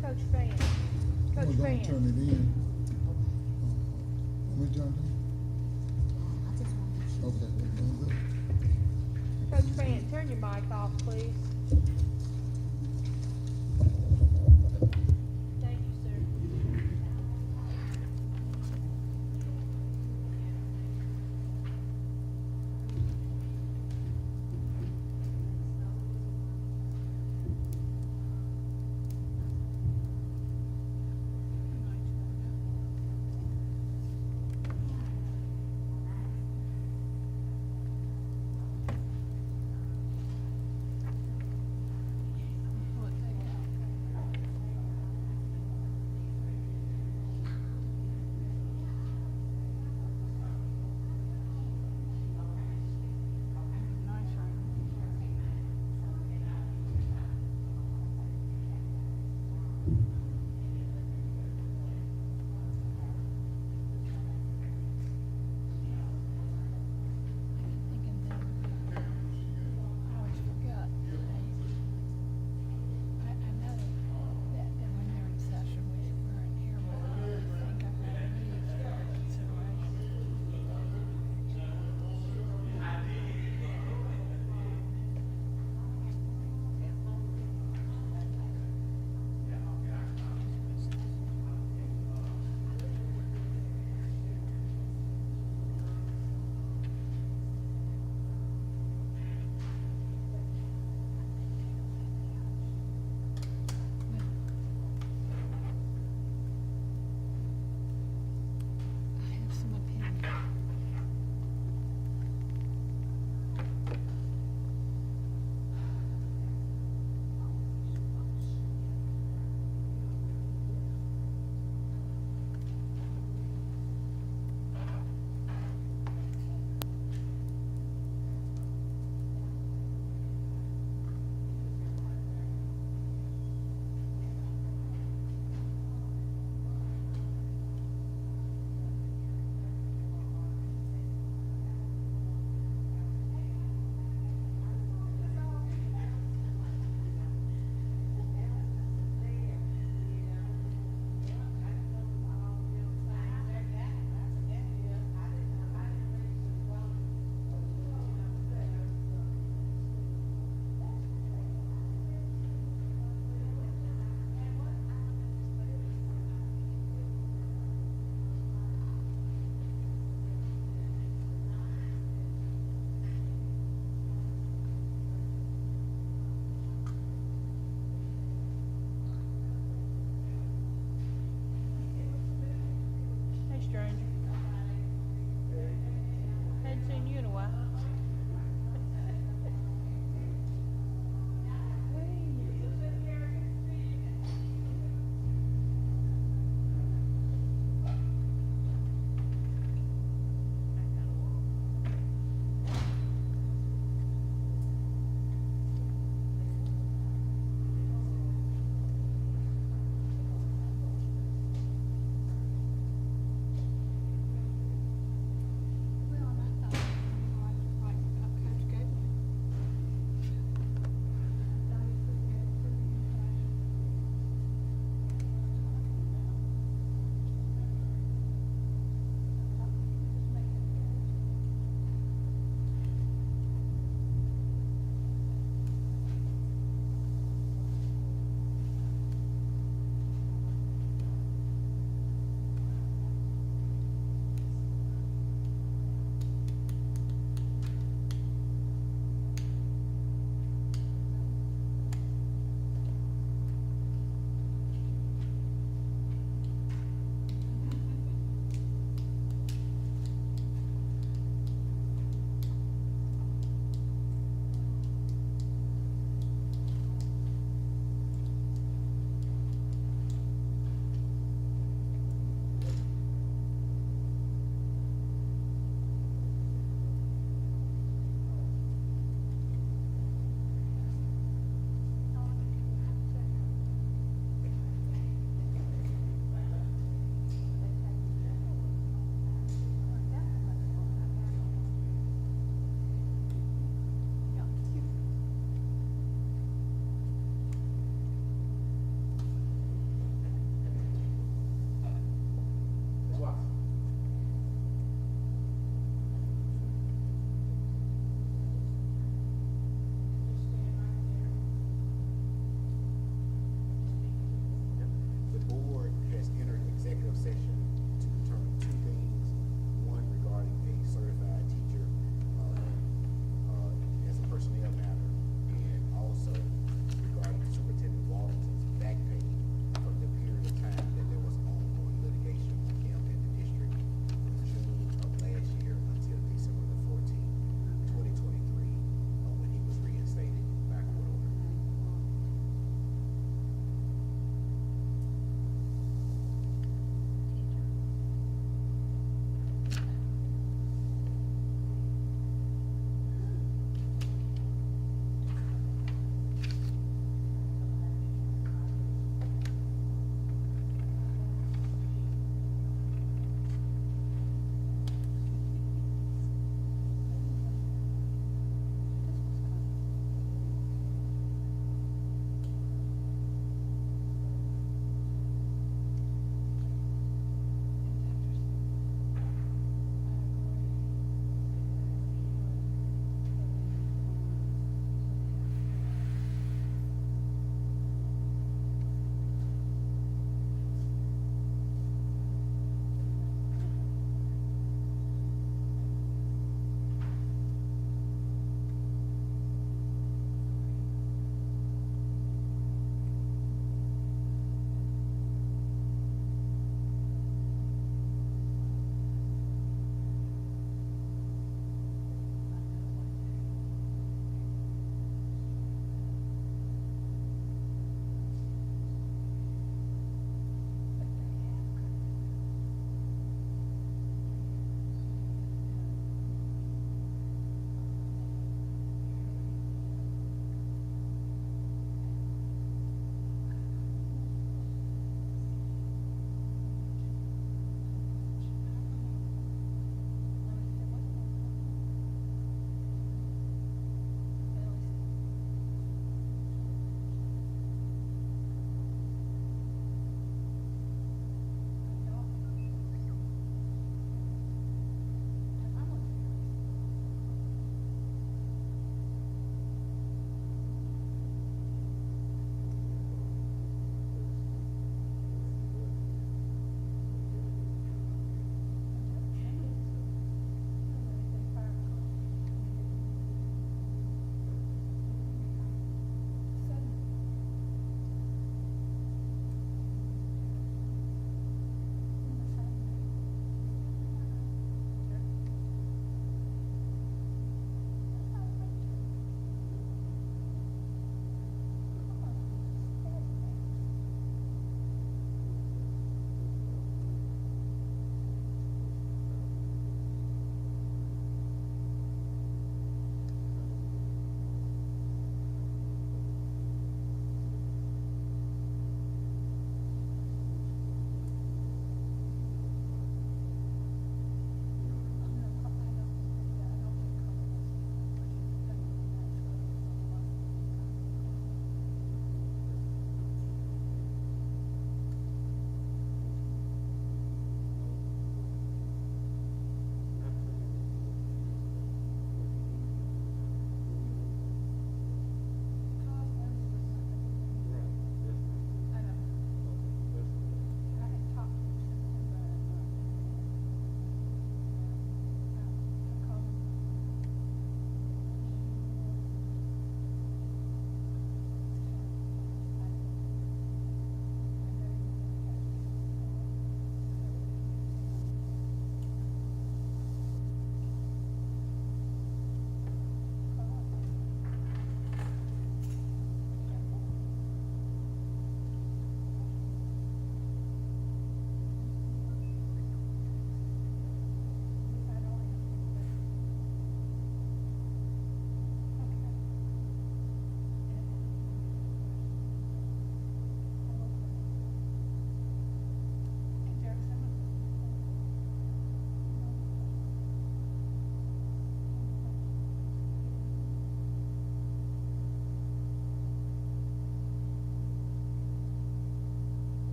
Coach Fan, Coach We're gonna Fan. turn it in. We turned it? Okay, we're doing good. Coach Fan, turn your mic off, please. Thank you, sir.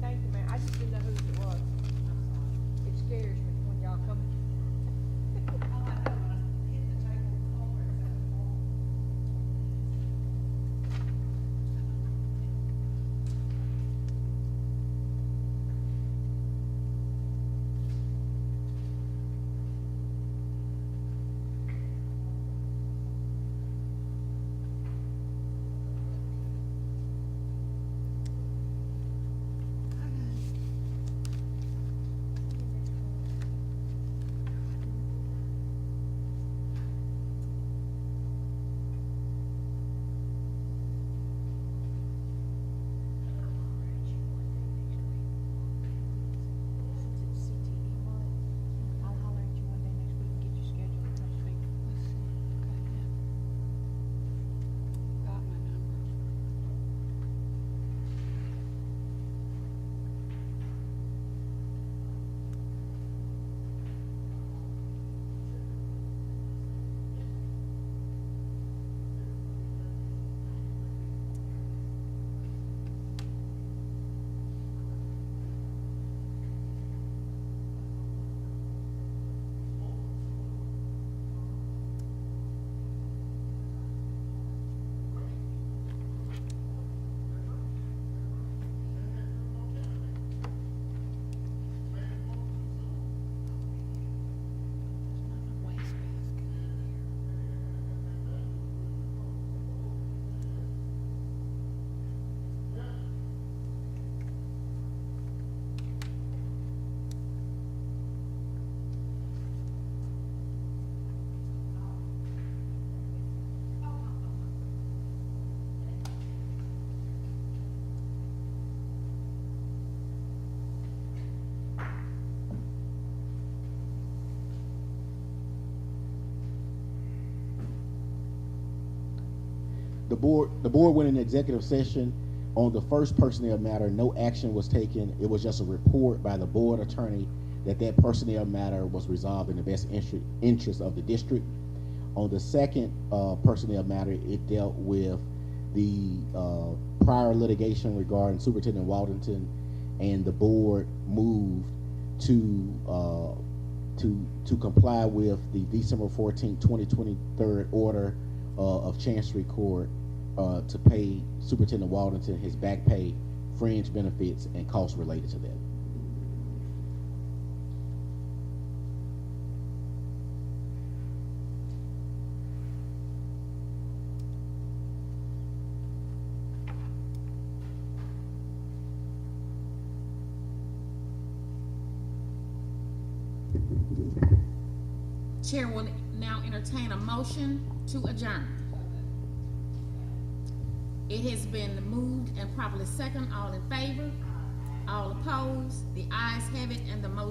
Thank you, man. I just didn't know who it was. It scares me when y'all come. I'll holler at you one day next week and get your schedule and come speak. Got my number. The board went in executive session on the first personnel matter. No action was taken. It was just a report by the board attorney that personnel matter was resolved in the best interest of the district. On the second personnel matter, it dealt with the prior litigation regarding Superintendent Waldenton, and the board moved to comply with the December 14, 2023 order of Chancery Court to pay Superintendent Waldenton his back pay, fringe benefits, and costs related to that. Chair will now entertain a motion to adjourn. It has been moved and properly second. All in favor? All opposed? The ayes have it, and the motion